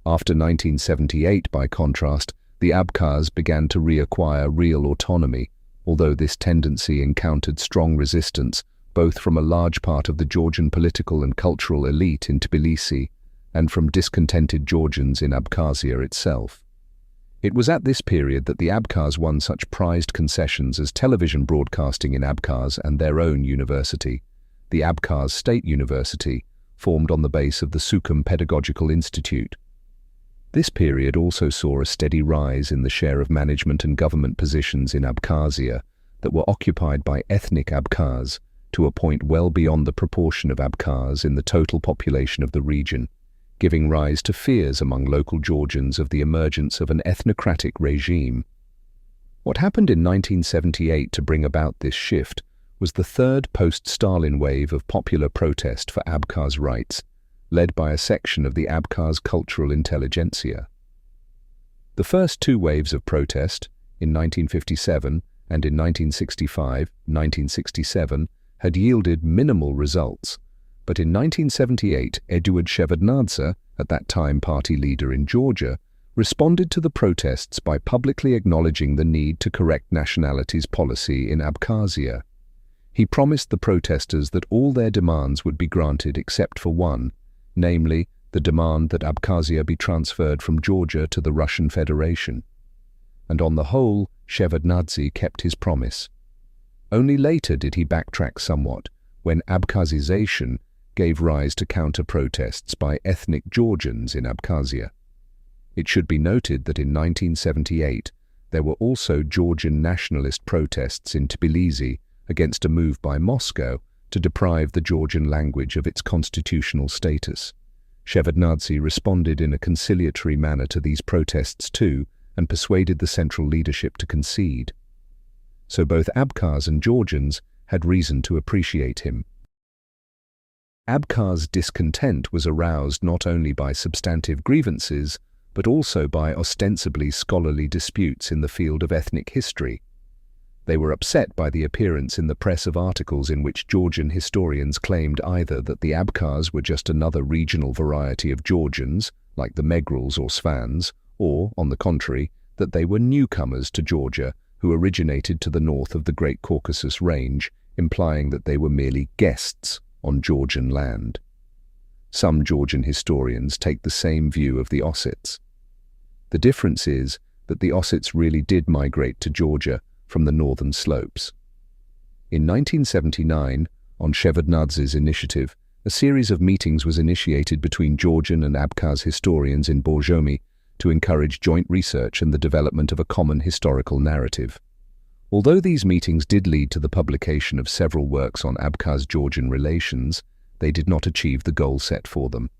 After 1978, by contrast, the Abkhaz began to reacquire real autonomy, although this tendency encountered strong resistance both from a large part of the Georgian political and cultural elite in Tbilisi and from discontented Georgians in Abkhazia itself. It was at this period that the Abkhaz won such prized concessions as television broadcasting in Abkhaz and their own university, the Abkhaz State University, formed on the base of the Sukhum Pedagogical Institute. This period also saw a steady rise in the share of management and government positions in Abkhazia that were occupied by ethnic Abkhaz, to a point well beyond the proportion of Abkhaz in the total population of the region, giving rise to fears among local Georgians of the emergence of an ethnocratic regime. What happened in 1978 to bring about this shift was the third post-Stalin wave of popular protest for Abkhaz rights, led by a section of the Abkhaz cultural intelligentsia. The first two waves of protest, in 1957 and in 1965-1967, had yielded minimal results, but in 1978 Eduard Shevardnadze, at that time party leader in Georgia, responded to the protests by publicly acknowledging the need to correct nationalities policy in Abkhazia. He promised the protesters that all their demands would be granted except for one, namely, the demand that Abkhazia be transferred from Georgia to the Russian Federation. And on the whole, Shevardnadze kept his promise. Only later did he backtrack somewhat, when Abkhazization gave rise to counter-protests by ethnic Georgians in Abkhazia. It should be noted that in 1978 there were also Georgian nationalist protests in Tbilisi against a move by Moscow to deprive the Georgian language of its constitutional status. Shevardnadze responded in a conciliatory manner to these protests too, and persuaded the central leadership to concede. So both Abkhaz and Georgians had reason to appreciate him. Abkhaz discontent was aroused not only by substantive grievances, but also by ostensibly scholarly disputes in the field of ethnic history. They were upset by the appearance in the press of articles in which Georgian historians claimed either that the Abkhaz were just another regional variety of Georgians, like the Megrels or Svans, or, on the contrary, that they were newcomers to Georgia who originated to the north of the Great Caucasus Range, implying that they were merely guests on Georgian land. Some Georgian historians take the same view of the Ossets. The difference is that the Ossets really did migrate to Georgia from the northern slopes. In 1979, on Shevardnadze's initiative, a series of meetings was initiated between Georgian and Abkhaz historians in Borjomi to encourage joint research and the development of a common historical narrative. Although these meetings did lead to the publication of several works on Abkhaz-Georgian relations, they did not achieve the goal set for them.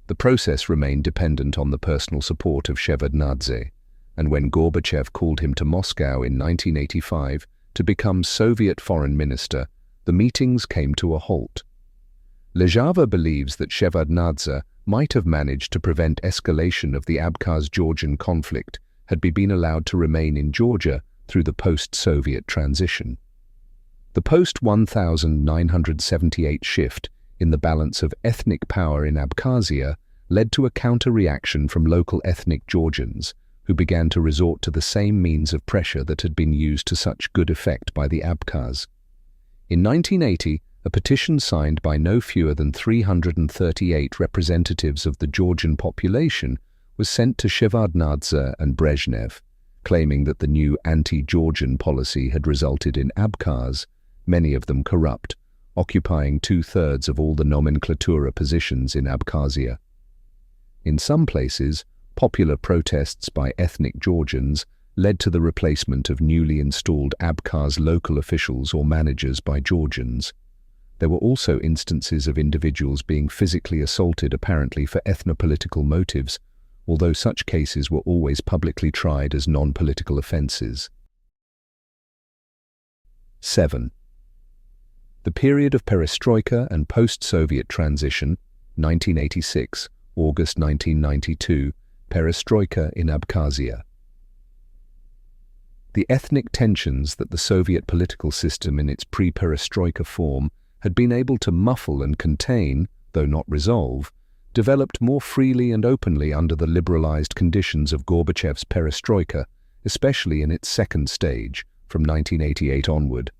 The process remained dependent on the personal support of Shevardnadze, and when Gorbachev called him to Moscow in 1985 to become Soviet foreign minister, the meetings came to a halt. Lejava believes that Shevardnadze might have managed to prevent escalation of the Abkhaz-Georgian conflict had he been allowed to remain in Georgia through the post-Soviet transition. The post-1978 shift in the balance of ethnic power in Abkhazia led to a counter-reaction from local ethnic Georgians, who began to resort to the same means of pressure that had been used to such good effect by the Abkhaz. In 1980, a petition signed by no fewer than 338 representatives of the Georgian population was sent to Shevardnadze and Brezhnev, claiming that the new anti-Georgian policy had resulted in Abkhaz, many of them corrupt, occupying 2/3 of all the nomenklatura positions in Abkhazia. In some places, popular protests by ethnic Georgians led to the replacement of newly installed Abkhaz local officials or managers by Georgians. There were also instances of individuals being physically assaulted apparently for ethnopolitical motives, although such cases were always publicly tried as non-political offences. 7. The period of perestroika and post-Soviet transition, 1986, August 1992, perestroika in Abkhazia. The ethnic tensions that the Soviet political system in its pre-perestroika form had been able to muffle and contain, though not resolve, developed more freely and openly under the liberalized conditions of Gorbachev's perestroika, especially in its second stage, from 1988 onward.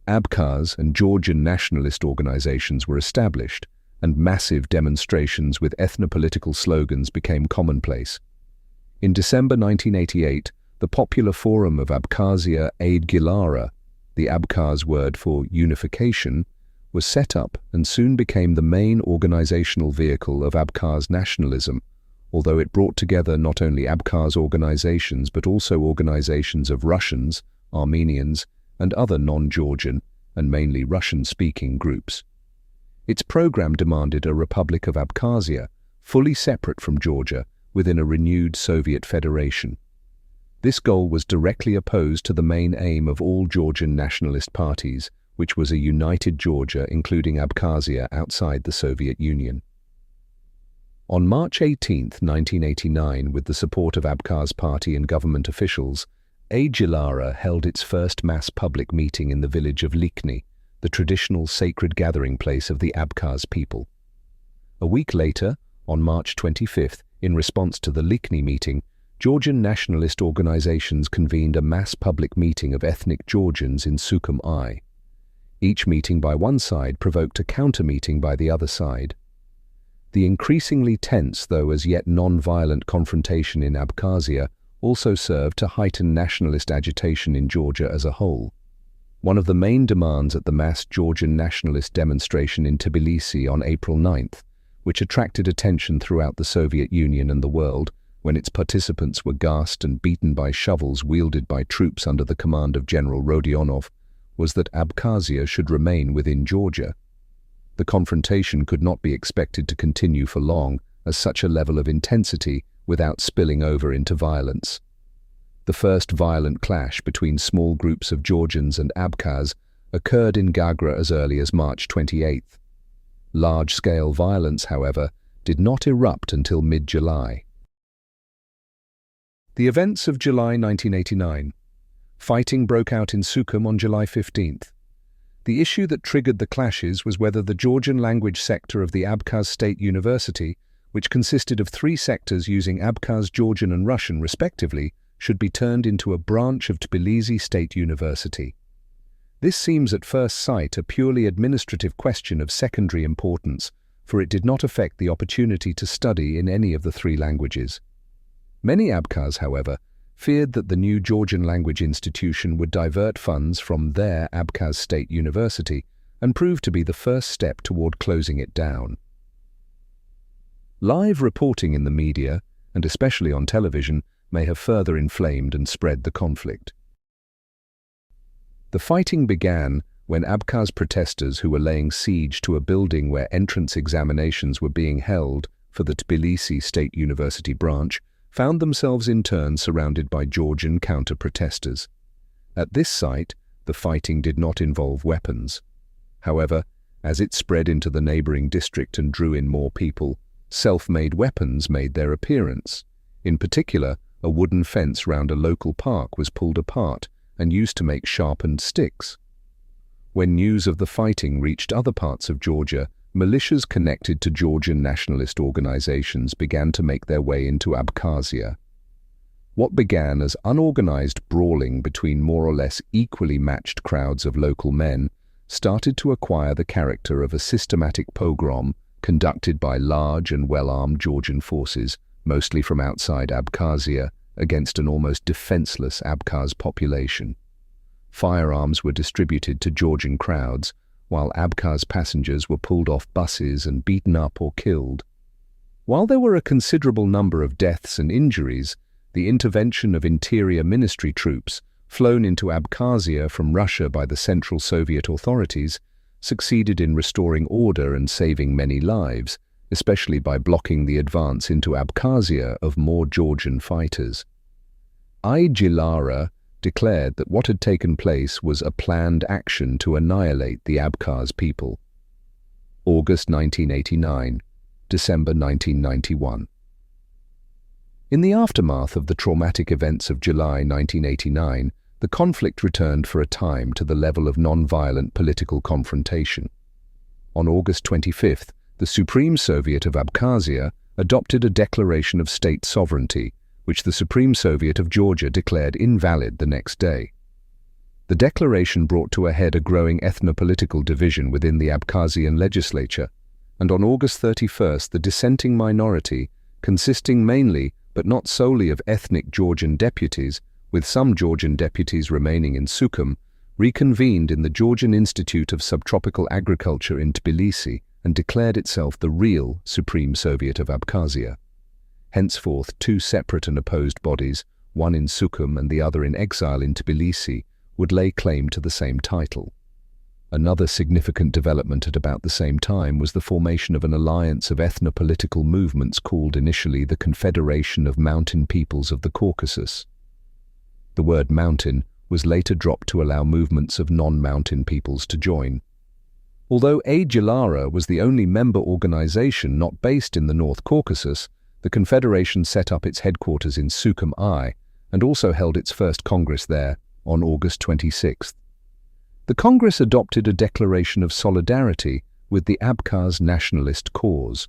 Abkhaz and Georgian nationalist organizations were established, and massive demonstrations with ethnopolitical slogans became commonplace. In December 1988, the Popular Forum of Abkhazia Aid Gilara, the Abkhaz word for unification, was set up and soon became the main organizational vehicle of Abkhaz nationalism, although it brought together not only Abkhaz organizations but also organizations of Russians, Armenians, and other non-Georgian and mainly Russian-speaking groups. Its program demanded a Republic of Abkhazia, fully separate from Georgia, within a renewed Soviet federation. This goal was directly opposed to the main aim of all Georgian nationalist parties, which was a united Georgia including Abkhazia outside the Soviet Union. On March 18, 1989, with the support of Abkhaz party and government officials, Aid Gilara held its first mass public meeting in the village of Likhny, the traditional sacred gathering place of the Abkhaz people. A week later, on March 25, in response to the Likhny meeting, Georgian nationalist organizations convened a mass public meeting of ethnic Georgians in Sukhum I. Each meeting by one side provoked a counter-meeting by the other side. The increasingly tense, though as yet non-violent confrontation in Abkhazia also served to heighten nationalist agitation in Georgia as a whole. One of the main demands at the mass Georgian nationalist demonstration in Tbilisi on April 9th, which attracted attention throughout the Soviet Union and the world, when its participants were gassed and beaten by shovels wielded by troops under the command of General Rodionov, was that Abkhazia should remain within Georgia. The confrontation could not be expected to continue for long, as such a level of intensity without spilling over into violence. The first violent clash between small groups of Georgians and Abkhaz occurred in Gagra as early as March 28th. Large-scale violence, however, did not erupt until mid-July. The events of July 1989. Fighting broke out in Sukhum on July 15th. The issue that triggered the clashes was whether the Georgian language sector of the Abkhaz State University, which consisted of 3 sectors using Abkhaz, Georgian and Russian respectively, should be turned into a branch of Tbilisi State University. This seems at first sight a purely administrative question of secondary importance, for it did not affect the opportunity to study in any of the 3 languages. Many Abkhaz, however, feared that the new Georgian language institution would divert funds from their Abkhaz State University and prove to be the first step toward closing it down. Live reporting in the media, and especially on television, may have further inflamed and spread the conflict. The fighting began when Abkhaz protesters who were laying siege to a building where entrance examinations were being held for the Tbilisi State University branch found themselves in turn surrounded by Georgian counter-protesters. At this site, the fighting did not involve weapons. However, as it spread into the neighboring district and drew in more people, self-made weapons made their appearance. In particular, a wooden fence round a local park was pulled apart and used to make sharpened sticks. When news of the fighting reached other parts of Georgia, militias connected to Georgian nationalist organizations began to make their way into Abkhazia. What began as unorganized brawling between more or less equally matched crowds of local men started to acquire the character of a systematic pogrom conducted by large and well-armed Georgian forces, mostly from outside Abkhazia, against an almost defenseless Abkhaz population. Firearms were distributed to Georgian crowds, while Abkhaz passengers were pulled off buses and beaten up or killed. While there were a considerable number of deaths and injuries, the intervention of interior ministry troops, flown into Abkhazia from Russia by the Central Soviet authorities, succeeded in restoring order and saving many lives, especially by blocking the advance into Abkhazia of more Georgian fighters. Lara declared that what had taken place was a planned action to annihilate the Abkhaz people. August 1989, December 1991. In the aftermath of the traumatic events of July 1989, the conflict returned for a time to the level of non-violent political confrontation. On August 25th, the Supreme Soviet of Abkhazia adopted a declaration of state sovereignty, which the Supreme Soviet of Georgia declared invalid the next day. The declaration brought to a head a growing ethnopolitical division within the Abkhazian legislature, and on August 31st the dissenting minority, consisting mainly but not solely of ethnic Georgian deputies, with some Georgian deputies remaining in Sukhum, reconvened in the Georgian Institute of Subtropical Agriculture in Tbilisi and declared itself the real Supreme Soviet of Abkhazia. Henceforth, two separate and opposed bodies, one in Sukhum and the other in exile in Tbilisi, would lay claim to the same title. Another significant development at about the same time was the formation of an alliance of ethnopolitical movements called initially the Confederation of Mountain Peoples of the Caucasus. The word mountain was later dropped to allow movements of non-mountain peoples to join. Although Lara was the only member organization not based in the North Caucasus, the Confederation set up its headquarters in Sukhum I and also held its first Congress there on August 26th. The Congress adopted a declaration of solidarity with the Abkhaz nationalist cause.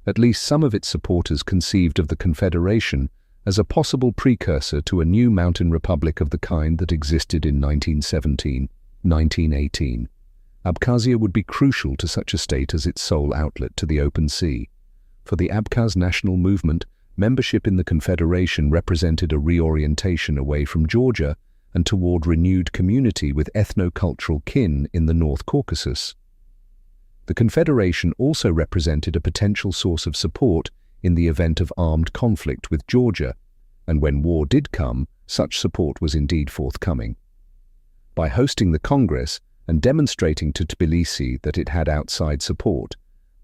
At least some of its supporters conceived of the Confederation as a possible precursor to a new mountain republic of the kind that existed in 1917-1918. Abkhazia would be crucial to such a state as its sole outlet to the open sea. For the Abkhaz national movement, membership in the Confederation represented a reorientation away from Georgia and toward renewed community with ethno-cultural kin in the North Caucasus. The Confederation also represented a potential source of support in the event of armed conflict with Georgia, and when war did come, such support was indeed forthcoming. By hosting the Congress and demonstrating to Tbilisi that it had outside support,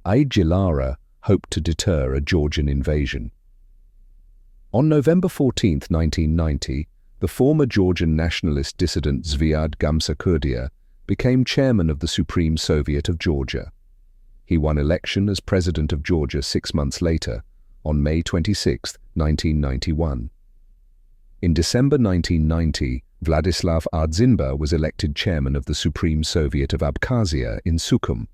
Lara hoped to deter a Georgian invasion. On November 14, 1990, the former Georgian nationalist dissident Zviad Gamsakhurdia became chairman of the Supreme Soviet of Georgia. He won election as president of Georgia 6 months later, on May 26, 1991. In December 1990, Vladislav Ardzinba was elected chairman of the Supreme Soviet of Abkhazia in Sukhum.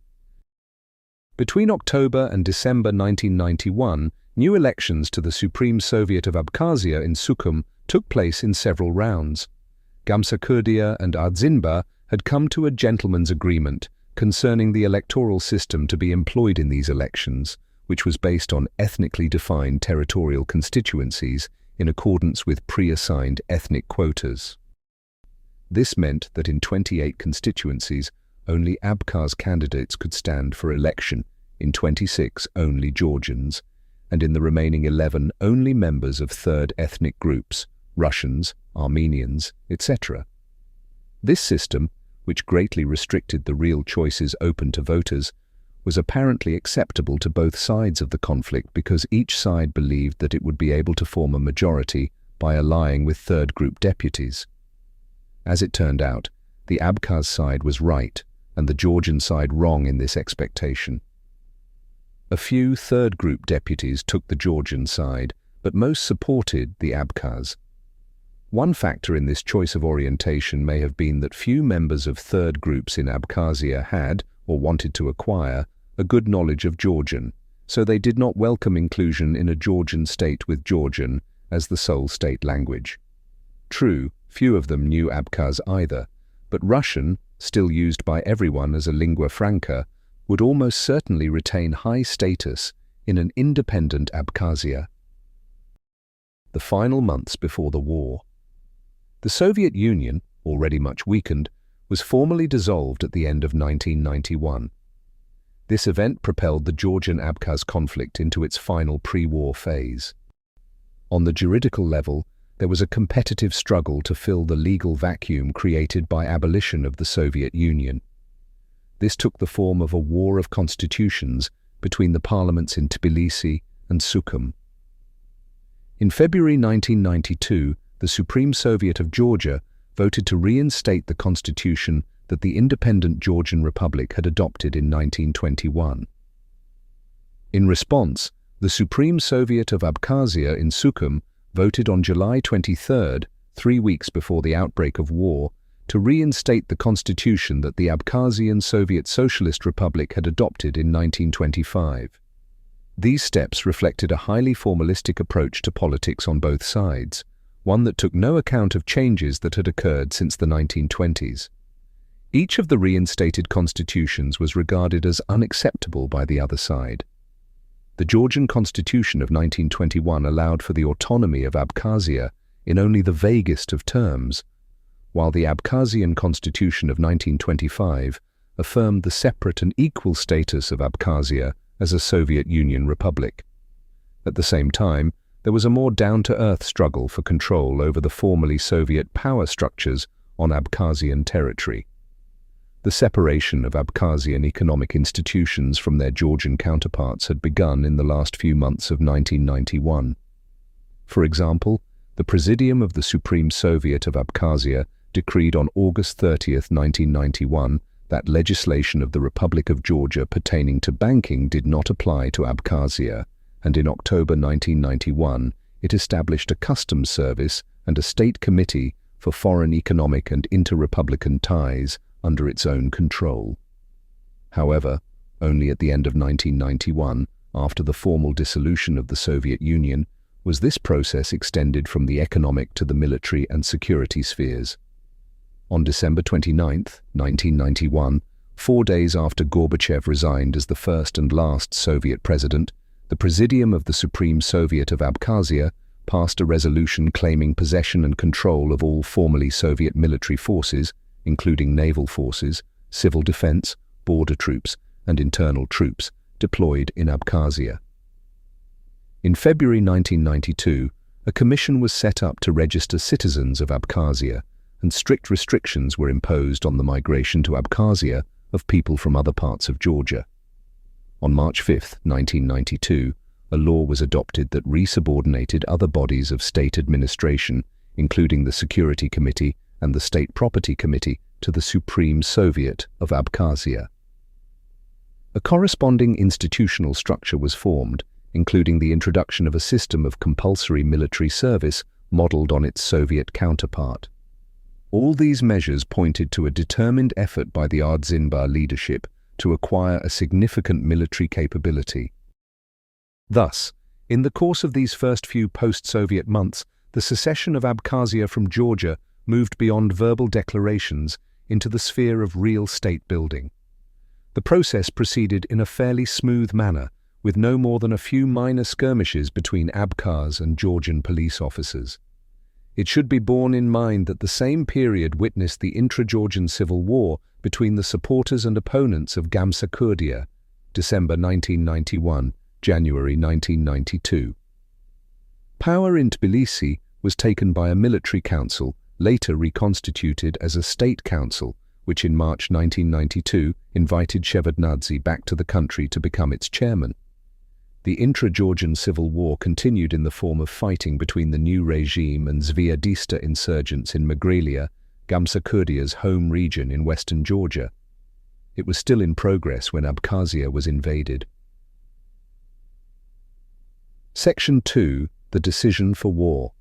Between October and December 1991, new elections to the Supreme Soviet of Abkhazia in Sukhum took place in several rounds. Gamsakhurdia and Ardzinba had come to a gentleman's agreement concerning the electoral system to be employed in these elections, which was based on ethnically defined territorial constituencies in accordance with pre-assigned ethnic quotas. This meant that in 28 constituencies, only Abkhaz candidates could stand for election, in 26 only Georgians, and in the remaining 11 only members of third ethnic groups, Russians, Armenians, etc. This system, which greatly restricted the real choices open to voters, was apparently acceptable to both sides of the conflict because each side believed that it would be able to form a majority by allying with third-group deputies. As it turned out, the Abkhaz side was right and the Georgian side wrong in this expectation. A few third-group deputies took the Georgian side, but most supported the Abkhaz. One factor in this choice of orientation may have been that few members of third groups in Abkhazia had, or wanted to acquire, a good knowledge of Georgian, so they did not welcome inclusion in a Georgian state with Georgian as the sole state language. True, few of them knew Abkhaz either, but Russian, still used by everyone as a lingua franca, would almost certainly retain high status in an independent Abkhazia. The final months before the war. The Soviet Union, already much weakened, was formally dissolved at the end of 1991. This event propelled the Georgian-Abkhaz conflict into its final pre-war phase. On the juridical level, there was a competitive struggle to fill the legal vacuum created by abolition of the Soviet Union. This took the form of a war of constitutions between the parliaments in Tbilisi and Sukhum. In February 1992, the Supreme Soviet of Georgia voted to reinstate the constitution that the independent Georgian Republic had adopted in 1921. In response, the Supreme Soviet of Abkhazia in Sukhum voted on July 23, 3 weeks before the outbreak of war, to reinstate the constitution that the Abkhazian Soviet Socialist Republic had adopted in 1925. These steps reflected a highly formalistic approach to politics on both sides, one that took no account of changes that had occurred since the 1920s. Each of the reinstated constitutions was regarded as unacceptable by the other side. The Georgian constitution of 1921 allowed for the autonomy of Abkhazia in only the vaguest of terms, while the Abkhazian constitution of 1925 affirmed the separate and equal status of Abkhazia as a Soviet Union republic. At the same time, there was a more down-to-earth struggle for control over the formerly Soviet power structures on Abkhazian territory. The separation of Abkhazian economic institutions from their Georgian counterparts had begun in the last few months of 1991. For example, the Presidium of the Supreme Soviet of Abkhazia decreed on August 30, 1991, that legislation of the Republic of Georgia pertaining to banking did not apply to Abkhazia, and in October 1991, it established a customs service and a state committee for foreign economic and inter-republican ties under its own control. However, only at the end of 1991, after the formal dissolution of the Soviet Union, was this process extended from the economic to the military and security spheres. On December 29, 1991, 4 days after Gorbachev resigned as the first and last Soviet president, the Presidium of the Supreme Soviet of Abkhazia passed a resolution claiming possession and control of all formerly Soviet military forces, including naval forces, civil defense, border troops, and internal troops, deployed in Abkhazia. In February 1992, a commission was set up to register citizens of Abkhazia, and strict restrictions were imposed on the migration to Abkhazia of people from other parts of Georgia. On March 5, 1992, a law was adopted that resubordinated other bodies of state administration, including the Security Committee and the State Property Committee, to the Supreme Soviet of Abkhazia. A corresponding institutional structure was formed, including the introduction of a system of compulsory military service modeled on its Soviet counterpart. All these measures pointed to a determined effort by the Ardzinba leadership to acquire a significant military capability. Thus, in the course of these first few post-Soviet months, the secession of Abkhazia from Georgia moved beyond verbal declarations into the sphere of real state building. The process proceeded in a fairly smooth manner, with no more than a few minor skirmishes between Abkhaz and Georgian police officers. It should be borne in mind that the same period witnessed the intra-Georgian civil war between the supporters and opponents of Gamsa-Kurdia, December 1991, January 1992. Power in Tbilisi was taken by a military council, later reconstituted as a state council, which in March 1992 invited Shevardnadze back to the country to become its chairman. The intra-Georgian civil war continued in the form of fighting between the new regime and Zviadista insurgents in Megrelia, Gamsa-Kurdia's home region in western Georgia. It was still in progress when Abkhazia was invaded. Section 2. The Decision for War.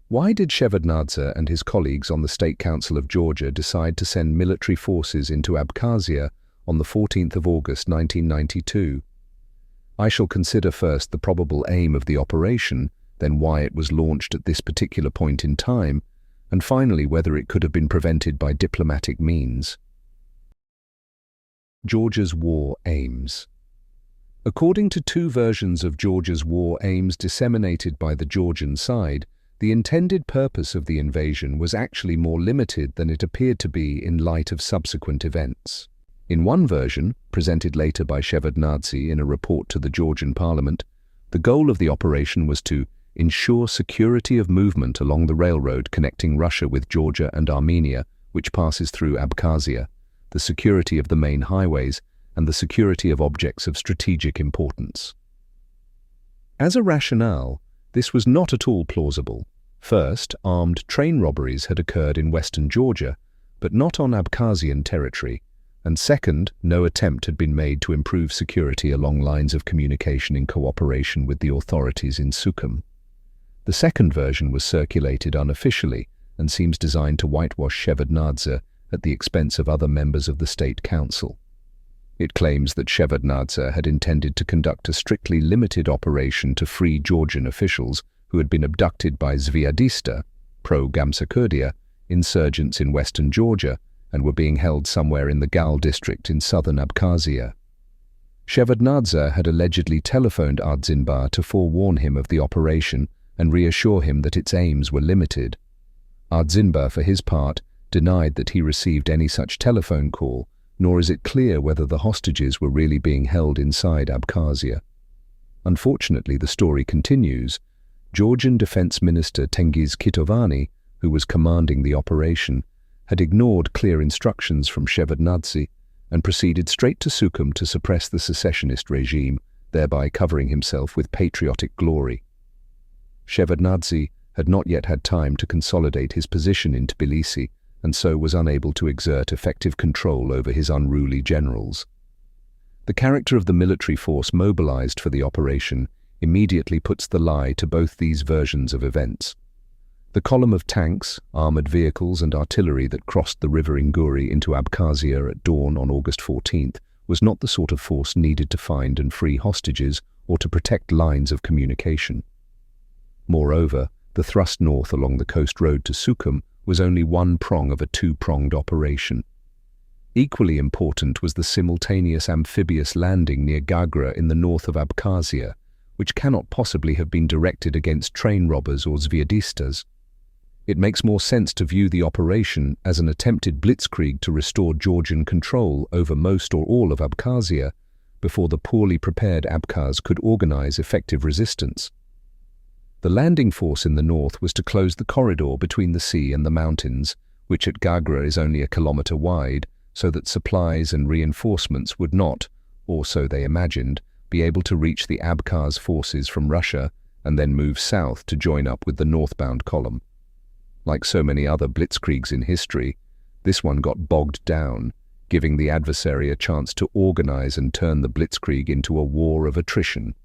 Why did Shevardnadze and his colleagues on the State Council of Georgia decide to send military forces into Abkhazia on the 14th of August 1992? I shall consider first the probable aim of the operation, then why it was launched at this particular point in time, and finally whether it could have been prevented by diplomatic means. Georgia's war aims. According to two versions of Georgia's war aims disseminated by the Georgian side, the intended purpose of the invasion was actually more limited than it appeared to be in light of subsequent events. In one version, presented later by Shevardnadze in a report to the Georgian parliament, the goal of the operation was to ensure security of movement along the railroad connecting Russia with Georgia and Armenia, which passes through Abkhazia, the security of the main highways, and the security of objects of strategic importance. As a rationale, this was not at all plausible. First, armed train robberies had occurred in western Georgia, but not on Abkhazian territory, and second, no attempt had been made to improve security along lines of communication in cooperation with the authorities in Sukhum. The second version was circulated unofficially and seems designed to whitewash Shevardnadze at the expense of other members of the State Council. It claims that Shevardnadze had intended to conduct a strictly limited operation to free Georgian officials who had been abducted by Zviadista, pro-Gamsa-Kurdia, insurgents in western Georgia, and were being held somewhere in the Gal district in southern Abkhazia. Shevardnadze had allegedly telephoned Ardzinbar to forewarn him of the operation and reassure him that its aims were limited. Ardzinbar, for his part, denied that he received any such telephone call, nor is it clear whether the hostages were really being held inside Abkhazia. Unfortunately, the story continues. Georgian Defense Minister Tengiz Kitovani, who was commanding the operation, had ignored clear instructions from Shevardnadze and proceeded straight to Sukhum to suppress the secessionist regime, thereby covering himself with patriotic glory. Shevardnadze had not yet had time to consolidate his position in Tbilisi and so was unable to exert effective control over his unruly generals. The character of the military force mobilized for the operation immediately puts the lie to both these versions of events. The column of tanks, armored vehicles and artillery that crossed the river Inguri into Abkhazia at dawn on August 14th was not the sort of force needed to find and free hostages or to protect lines of communication. Moreover, the thrust north along the coast road to Sukhum was only one prong of a two-pronged operation. Equally important was the simultaneous amphibious landing near Gagra in the north of Abkhazia, which cannot possibly have been directed against train robbers or Zviadistas. It makes more sense to view the operation as an attempted blitzkrieg to restore Georgian control over most or all of Abkhazia before the poorly prepared Abkhaz could organize effective resistance. The landing force in the north was to close the corridor between the sea and the mountains, which at Gagra is only a kilometer wide, so that supplies and reinforcements would not, or so they imagined, be able to reach the Abkhaz forces from Russia and then move south to join up with the northbound column. Like so many other blitzkriegs in history, this one got bogged down, giving the adversary a chance to organize and turn the blitzkrieg into a war of attrition.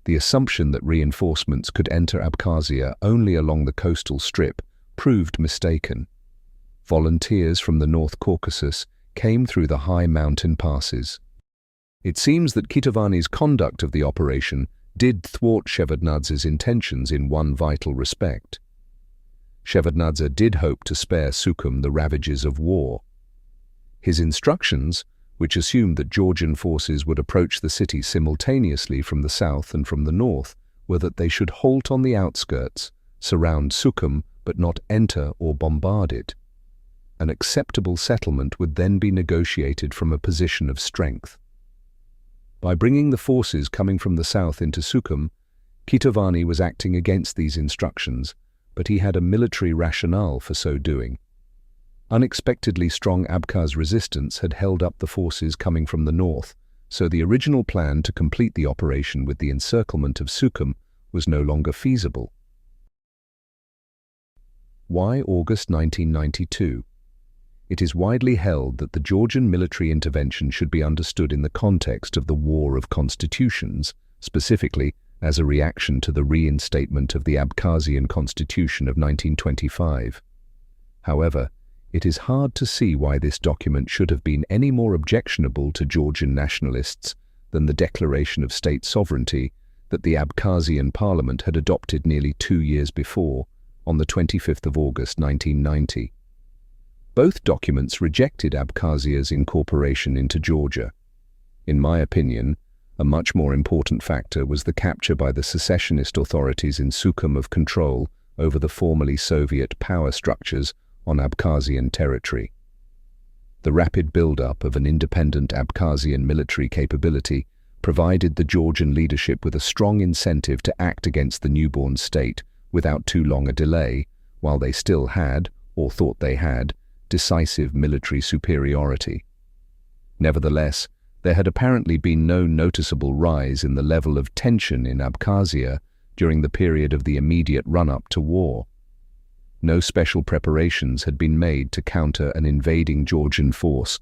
The assumption that reinforcements could enter Abkhazia only along the coastal strip proved mistaken. Volunteers from the North Caucasus came through the high mountain passes. It seems that Kitovani's conduct of the operation did thwart Shevardnadze's intentions in one vital respect. Shevardnadze did hope to spare Sukhum the ravages of war. His instructions which assumed that Georgian forces would approach the city simultaneously from the south and from the north, were that they should halt on the outskirts, surround Sukhum, but not enter or bombard it. An acceptable settlement would then be negotiated from a position of strength. By bringing the forces coming from the south into Sukhum, Kitovani was acting against these instructions, but he had a military rationale for so doing. Unexpectedly strong Abkhaz resistance had held up the forces coming from the north, so the original plan to complete the operation with the encirclement of Sukhum was no longer feasible. Why August 1992? It is widely held that the Georgian military intervention should be understood in the context of the War of Constitutions, specifically as a reaction to the reinstatement of the Abkhazian Constitution of 1925. However, it is hard to see why this document should have been any more objectionable to Georgian nationalists than the declaration of state sovereignty that the Abkhazian parliament had adopted nearly 2 years before, on the 25th of August 1990. Both documents rejected Abkhazia's incorporation into Georgia. In my opinion, a much more important factor was the capture by the secessionist authorities in Sukhum of control over the formerly Soviet power structures on Abkhazian territory. The rapid build-up of an independent Abkhazian military capability provided the Georgian leadership with a strong incentive to act against the newborn state without too long a delay, while they still had, or thought they had, decisive military superiority. Nevertheless, there had apparently been no noticeable rise in the level of tension in Abkhazia during the period of the immediate run-up to war. No special preparations had been made to counter an invading Georgian force,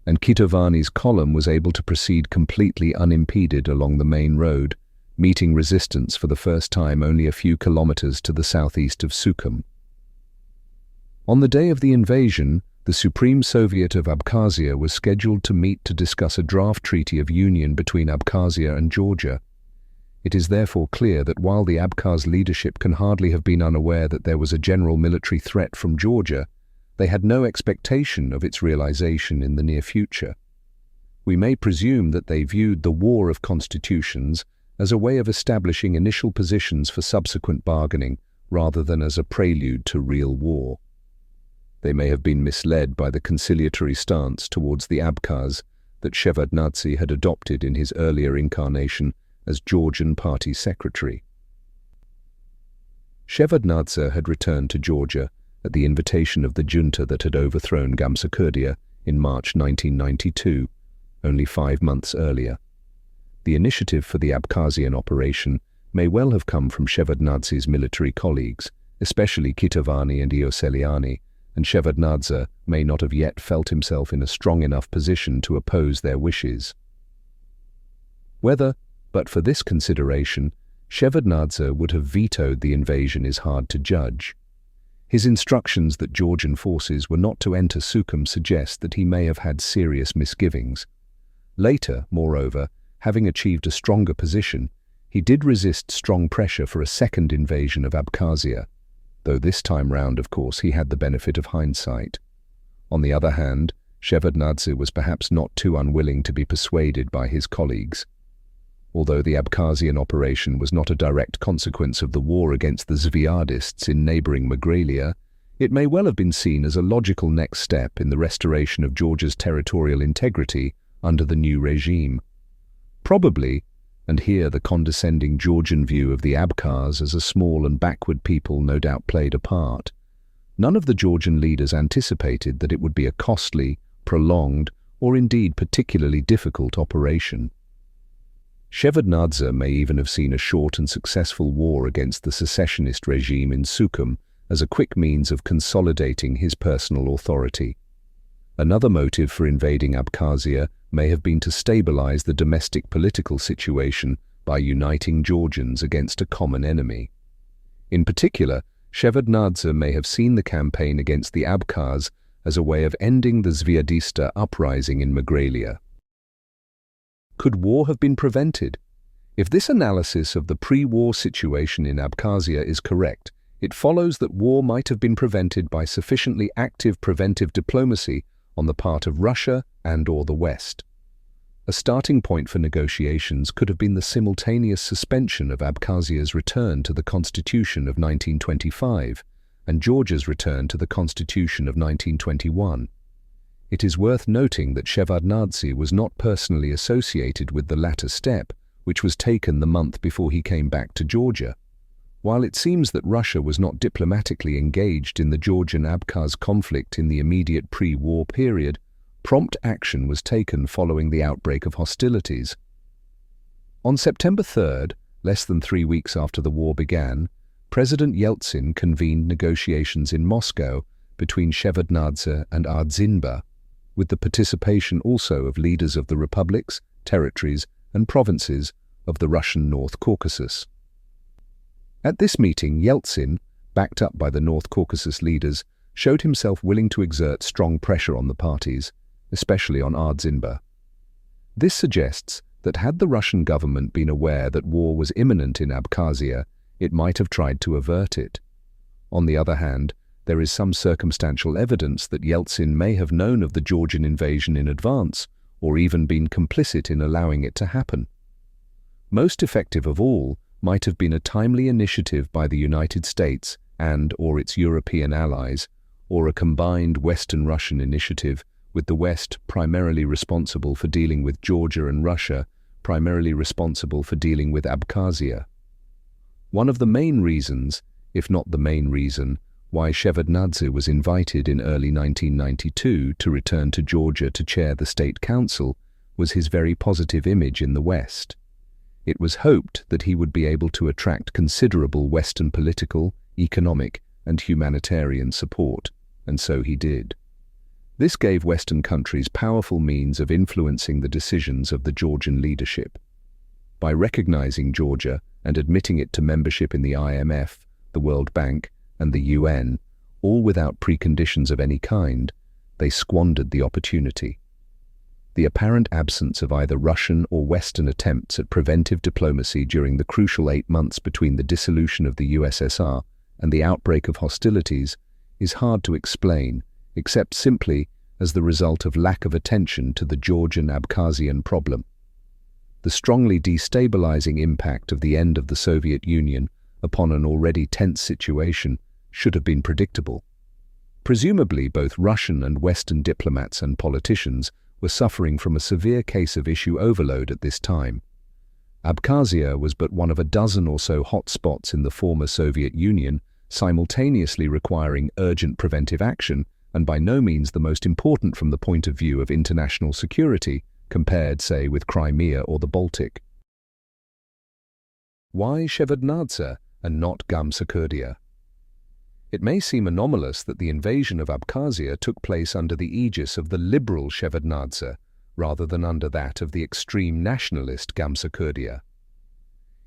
and Kitovani's column was able to proceed completely unimpeded along the main road, meeting resistance for the first time only a few kilometers to the southeast of Sukhum. On the day of the invasion, the Supreme Soviet of Abkhazia was scheduled to meet to discuss a draft treaty of union between Abkhazia and Georgia. It is therefore clear that while the Abkhaz leadership can hardly have been unaware that there was a general military threat from Georgia, they had no expectation of its realization in the near future. We may presume that they viewed the War of Constitutions as a way of establishing initial positions for subsequent bargaining, rather than as a prelude to real war. They may have been misled by the conciliatory stance towards the Abkhaz that Shevardnadze had adopted in his earlier incarnation as Georgian Party Secretary. Shevardnadze had returned to Georgia at the invitation of the junta that had overthrown Gamsakhurdia in March 1992, only 5 months earlier. The initiative for the Abkhazian operation may well have come from Shevardnadze's military colleagues, especially Kitovani and Ioseliani, and Shevardnadze may not have yet felt himself in a strong enough position to oppose their wishes. Whether, but for this consideration, Shevardnadze would have vetoed the invasion is hard to judge. His instructions that Georgian forces were not to enter Sukhum suggest that he may have had serious misgivings. Later, moreover, having achieved a stronger position, he did resist strong pressure for a second invasion of Abkhazia, though this time round, of course, he had the benefit of hindsight. On the other hand, Shevardnadze was perhaps not too unwilling to be persuaded by his colleagues. Although the Abkhazian operation was not a direct consequence of the war against the Zviadists in neighboring Megrelia, it may well have been seen as a logical next step in the restoration of Georgia's territorial integrity under the new regime. Probably, and here the condescending Georgian view of the Abkhaz as a small and backward people no doubt played a part, none of the Georgian leaders anticipated that it would be a costly, prolonged, or indeed particularly difficult operation. Shevardnadze may even have seen a short and successful war against the secessionist regime in Sukhum as a quick means of consolidating his personal authority. Another motive for invading Abkhazia may have been to stabilize the domestic political situation by uniting Georgians against a common enemy. In particular, Shevardnadze may have seen the campaign against the Abkhaz as a way of ending the Zviadista uprising in Megrelia. Could war have been prevented? If this analysis of the pre-war situation in Abkhazia is correct, it follows that war might have been prevented by sufficiently active preventive diplomacy on the part of Russia and/or the West. A starting point for negotiations could have been the simultaneous suspension of Abkhazia's return to the Constitution of 1925 and Georgia's return to the Constitution of 1921. It is worth noting that Shevardnadze was not personally associated with the latter step, which was taken the month before he came back to Georgia. While it seems that Russia was not diplomatically engaged in the Georgian-Abkhaz conflict in the immediate pre-war period, prompt action was taken following the outbreak of hostilities. On September 3rd, less than 3 weeks after the war began, President Yeltsin convened negotiations in Moscow between Shevardnadze and Ardzinba, with the participation also of leaders of the republics, territories, and provinces of the Russian North Caucasus. At this meeting, Yeltsin, backed up by the North Caucasus leaders, showed himself willing to exert strong pressure on the parties, especially on Ardzinba. This suggests that had the Russian government been aware that war was imminent in Abkhazia, it might have tried to avert it. On the other hand, there is some circumstantial evidence that Yeltsin may have known of the Georgian invasion in advance, or even been complicit in allowing it to happen. Most effective of all might have been a timely initiative by the United States and/or its European allies, or a combined Western Russian initiative, with the West primarily responsible for dealing with Georgia and Russia primarily responsible for dealing with Abkhazia. One of the main reasons, if not the main reason, why Shevardnadze was invited in early 1992 to return to Georgia to chair the State Council was his very positive image in the West. It was hoped that he would be able to attract considerable Western political, economic, and humanitarian support, and so he did. This gave Western countries powerful means of influencing the decisions of the Georgian leadership. By recognizing Georgia and admitting it to membership in the IMF, the World Bank, and the UN, all without preconditions of any kind, they squandered the opportunity. The apparent absence of either Russian or Western attempts at preventive diplomacy during the crucial 8 months between the dissolution of the USSR and the outbreak of hostilities is hard to explain, except simply as the result of lack of attention to the Georgian-Abkhazian problem. The strongly destabilizing impact of the end of the Soviet Union upon an already tense situation should have been predictable. Presumably, both Russian and Western diplomats and politicians were suffering from a severe case of issue overload at this time. Abkhazia was but one of a dozen or so hotspots in the former Soviet Union, simultaneously requiring urgent preventive action and by no means the most important from the point of view of international security, compared, say, with Crimea or the Baltic. Why Shevardnadze and not Gamsakherdia? It may seem anomalous that the invasion of Abkhazia took place under the aegis of the liberal Shevardnadze rather than under that of the extreme nationalist Gamsakherdia.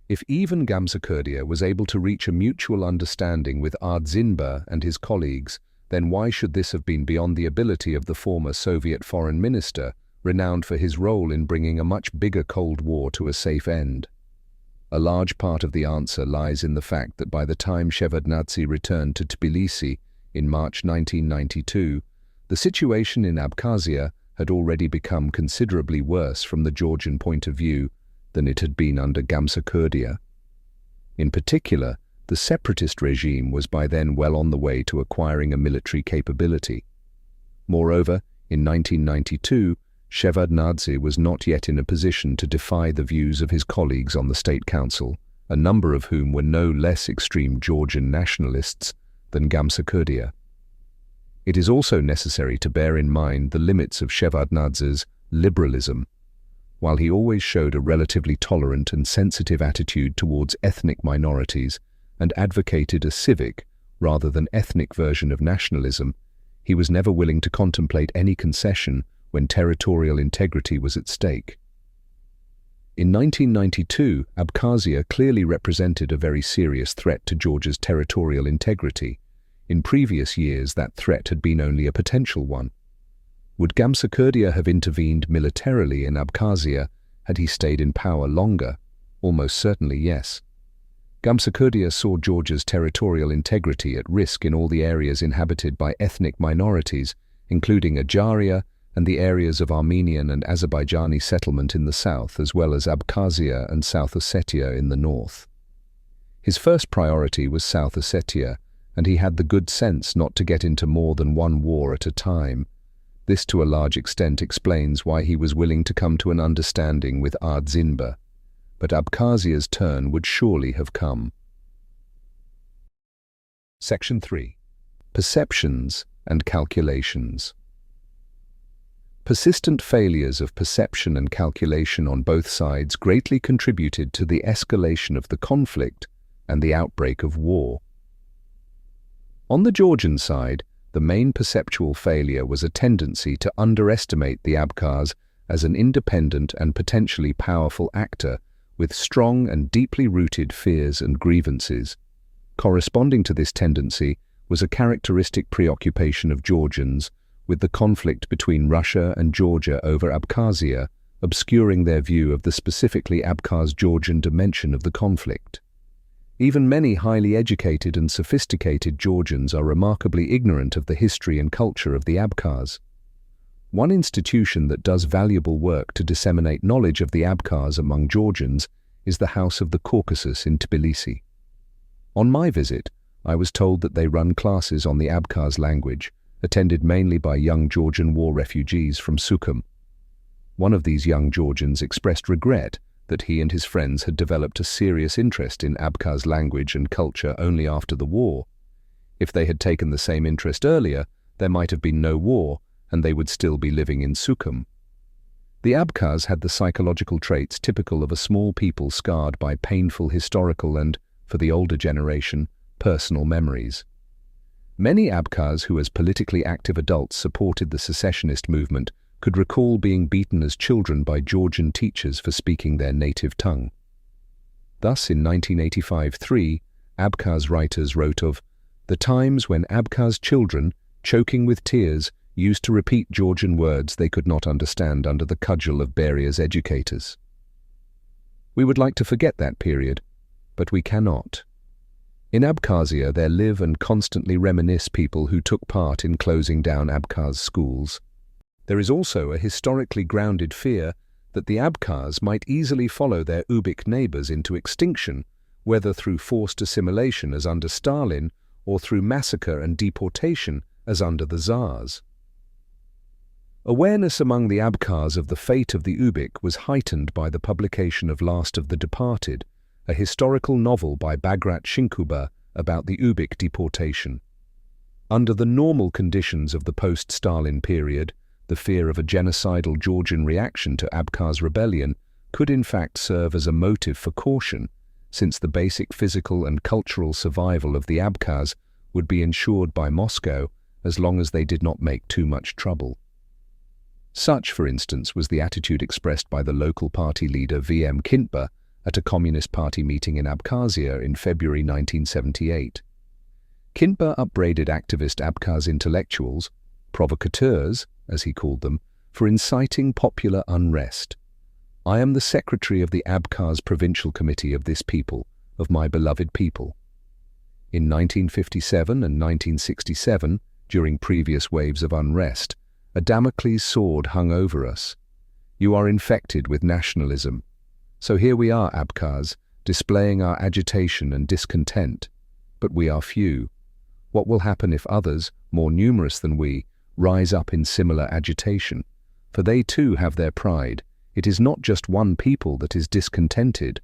If even Gamsakherdia was able to reach a mutual understanding with Ardzinba and his colleagues, then why should this have been beyond the ability of the former Soviet foreign minister, renowned for his role in bringing a much bigger Cold War to a safe end? A large part of the answer lies in the fact that by the time Shevardnadze returned to Tbilisi in March 1992, the situation in Abkhazia had already become considerably worse from the Georgian point of view than it had been under Gamsakherdia. In particular, the separatist regime was by then well on the way to acquiring a military capability. Moreover, in 1992, Shevardnadze was not yet in a position to defy the views of his colleagues on the State Council, a number of whom were no less extreme Georgian nationalists than Gamsakherdia. It is also necessary to bear in mind the limits of Shevardnadze's liberalism. While he always showed a relatively tolerant and sensitive attitude towards ethnic minorities and advocated a civic rather than ethnic version of nationalism, he was never willing to contemplate any concession when territorial integrity was at stake. In 1992, Abkhazia clearly represented a very serious threat to Georgia's territorial integrity. In previous years, that threat had been only a potential one. Would Gamsakherdia have intervened militarily in Abkhazia had he stayed in power longer? Almost certainly yes. Gamsakherdia saw Georgia's territorial integrity at risk in all the areas inhabited by ethnic minorities, including Ajaria and the areas of Armenian and Azerbaijani settlement in the south, as well as Abkhazia and South Ossetia in the north. His first priority was South Ossetia, and he had the good sense not to get into more than one war at a time. This to a large extent explains why he was willing to come to an understanding with Ardzinba. But Abkhazia's turn would surely have come. Section 3. Perceptions and calculations. Persistent failures of perception and calculation on both sides greatly contributed to the escalation of the conflict and the outbreak of war. On the Georgian side, the main perceptual failure was a tendency to underestimate the Abkhaz as an independent and potentially powerful actor with strong and deeply rooted fears and grievances. Corresponding to this tendency was a characteristic preoccupation of Georgians with the conflict between Russia and Georgia over Abkhazia, obscuring their view of the specifically Abkhaz-Georgian dimension of the conflict. Even many highly educated and sophisticated Georgians are remarkably ignorant of the history and culture of the Abkhaz. One institution that does valuable work to disseminate knowledge of the Abkhaz among Georgians is the House of the Caucasus in Tbilisi. On my visit, I was told that they run classes on the Abkhaz language, attended mainly by young Georgian war refugees from Sukhum. One of these young Georgians expressed regret that he and his friends had developed a serious interest in Abkhaz language and culture only after the war. If they had taken the same interest earlier, there might have been no war, and they would still be living in Sukhum. The Abkhaz had the psychological traits typical of a small people scarred by painful historical and, for the older generation, personal memories. Many Abkhaz who as politically active adults supported the secessionist movement could recall being beaten as children by Georgian teachers for speaking their native tongue. Thus, in 1985-3, Abkhaz writers wrote of the times when Abkhaz children, choking with tears, used to repeat Georgian words they could not understand under the cudgel of Beria's educators. We would like to forget that period, but we cannot. In Abkhazia there live and constantly reminisce people who took part in closing down Abkhaz schools. There is also a historically grounded fear that the Abkhaz might easily follow their Ubykh neighbors into extinction, whether through forced assimilation as under Stalin or through massacre and deportation as under the Tsars. Awareness among the Abkhaz of the fate of the Ubykh was heightened by the publication of Last of the Departed, a historical novel by Bagrat Shinkuba about the Ubykh deportation. Under the normal conditions of the post-Stalin period, the fear of a genocidal Georgian reaction to Abkhaz rebellion could in fact serve as a motive for caution, since the basic physical and cultural survival of the Abkhaz would be ensured by Moscow as long as they did not make too much trouble. Such, for instance, was the attitude expressed by the local party leader V.M. Kintba at a Communist Party meeting in Abkhazia in February 1978. Kintba upbraided activist Abkhaz intellectuals, provocateurs, as he called them, for inciting popular unrest. I am the secretary of the Abkhaz Provincial Committee of this people, of my beloved people. In 1957 and 1967, during previous waves of unrest, a Damocles sword hung over us. You are infected with nationalism. So here we are, Abkhaz, displaying our agitation and discontent. But we are few. What will happen if others, more numerous than we, rise up in similar agitation? For they too have their pride. It is not just one people that is discontented.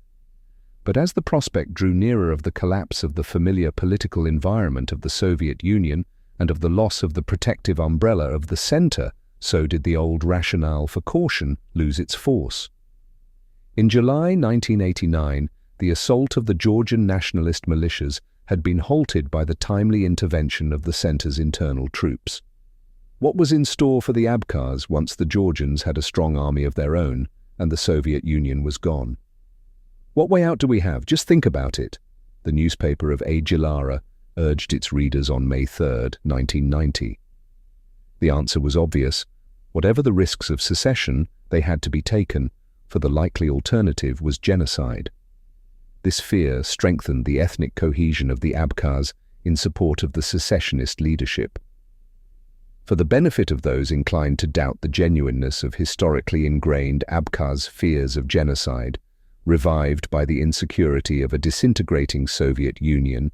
But as the prospect drew nearer of the collapse of the familiar political environment of the Soviet Union and of the loss of the protective umbrella of the center, so did the old rationale for caution lose its force. In July 1989, the assault of the Georgian nationalist militias had been halted by the timely intervention of the center's internal troops. What was in store for the Abkhaz once the Georgians had a strong army of their own and the Soviet Union was gone? What way out do we have? Just think about it. The newspaper of Ajilara urged its readers on May 3, 1990. The answer was obvious. Whatever the risks of secession, they had to be taken, for the likely alternative was genocide. This fear strengthened the ethnic cohesion of the Abkhaz in support of the secessionist leadership. For the benefit of those inclined to doubt the genuineness of historically ingrained Abkhaz fears of genocide, revived by the insecurity of a disintegrating Soviet Union,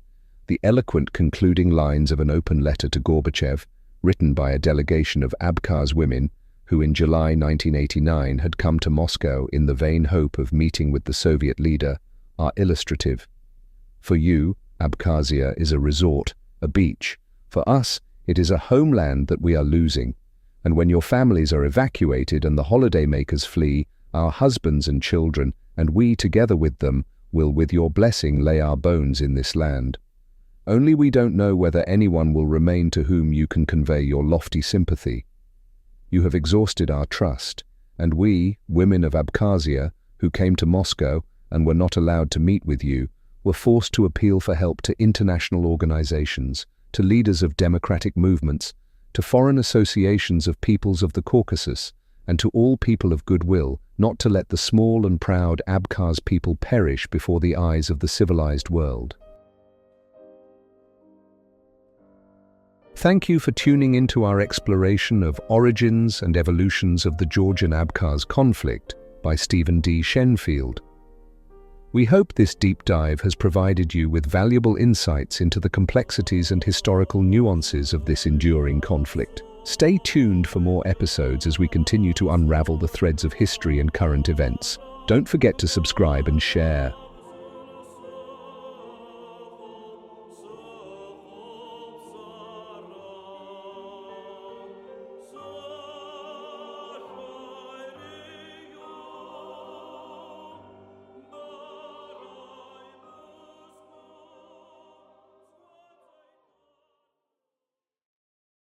the eloquent concluding lines of an open letter to Gorbachev, written by a delegation of Abkhaz women who in July 1989 had come to Moscow in the vain hope of meeting with the Soviet leader, are illustrative. For you, Abkhazia is a resort, a beach. For us, it is a homeland that we are losing. And when your families are evacuated and the holidaymakers flee, our husbands and children, and we together with them, will with your blessing lay our bones in this land. Only we don't know whether anyone will remain to whom you can convey your lofty sympathy. You have exhausted our trust, and we, women of Abkhazia, who came to Moscow and were not allowed to meet with you, were forced to appeal for help to international organizations, to leaders of democratic movements, to foreign associations of peoples of the Caucasus, and to all people of goodwill, not to let the small and proud Abkhaz people perish before the eyes of the civilized world. Thank you for tuning into our exploration of Origins and Evolutions of the Georgian-Abkhaz Conflict by Stephen D. Shenfield. We hope this deep dive has provided you with valuable insights into the complexities and historical nuances of this enduring conflict. Stay tuned for more episodes as we continue to unravel the threads of history and current events. Don't forget to subscribe and share.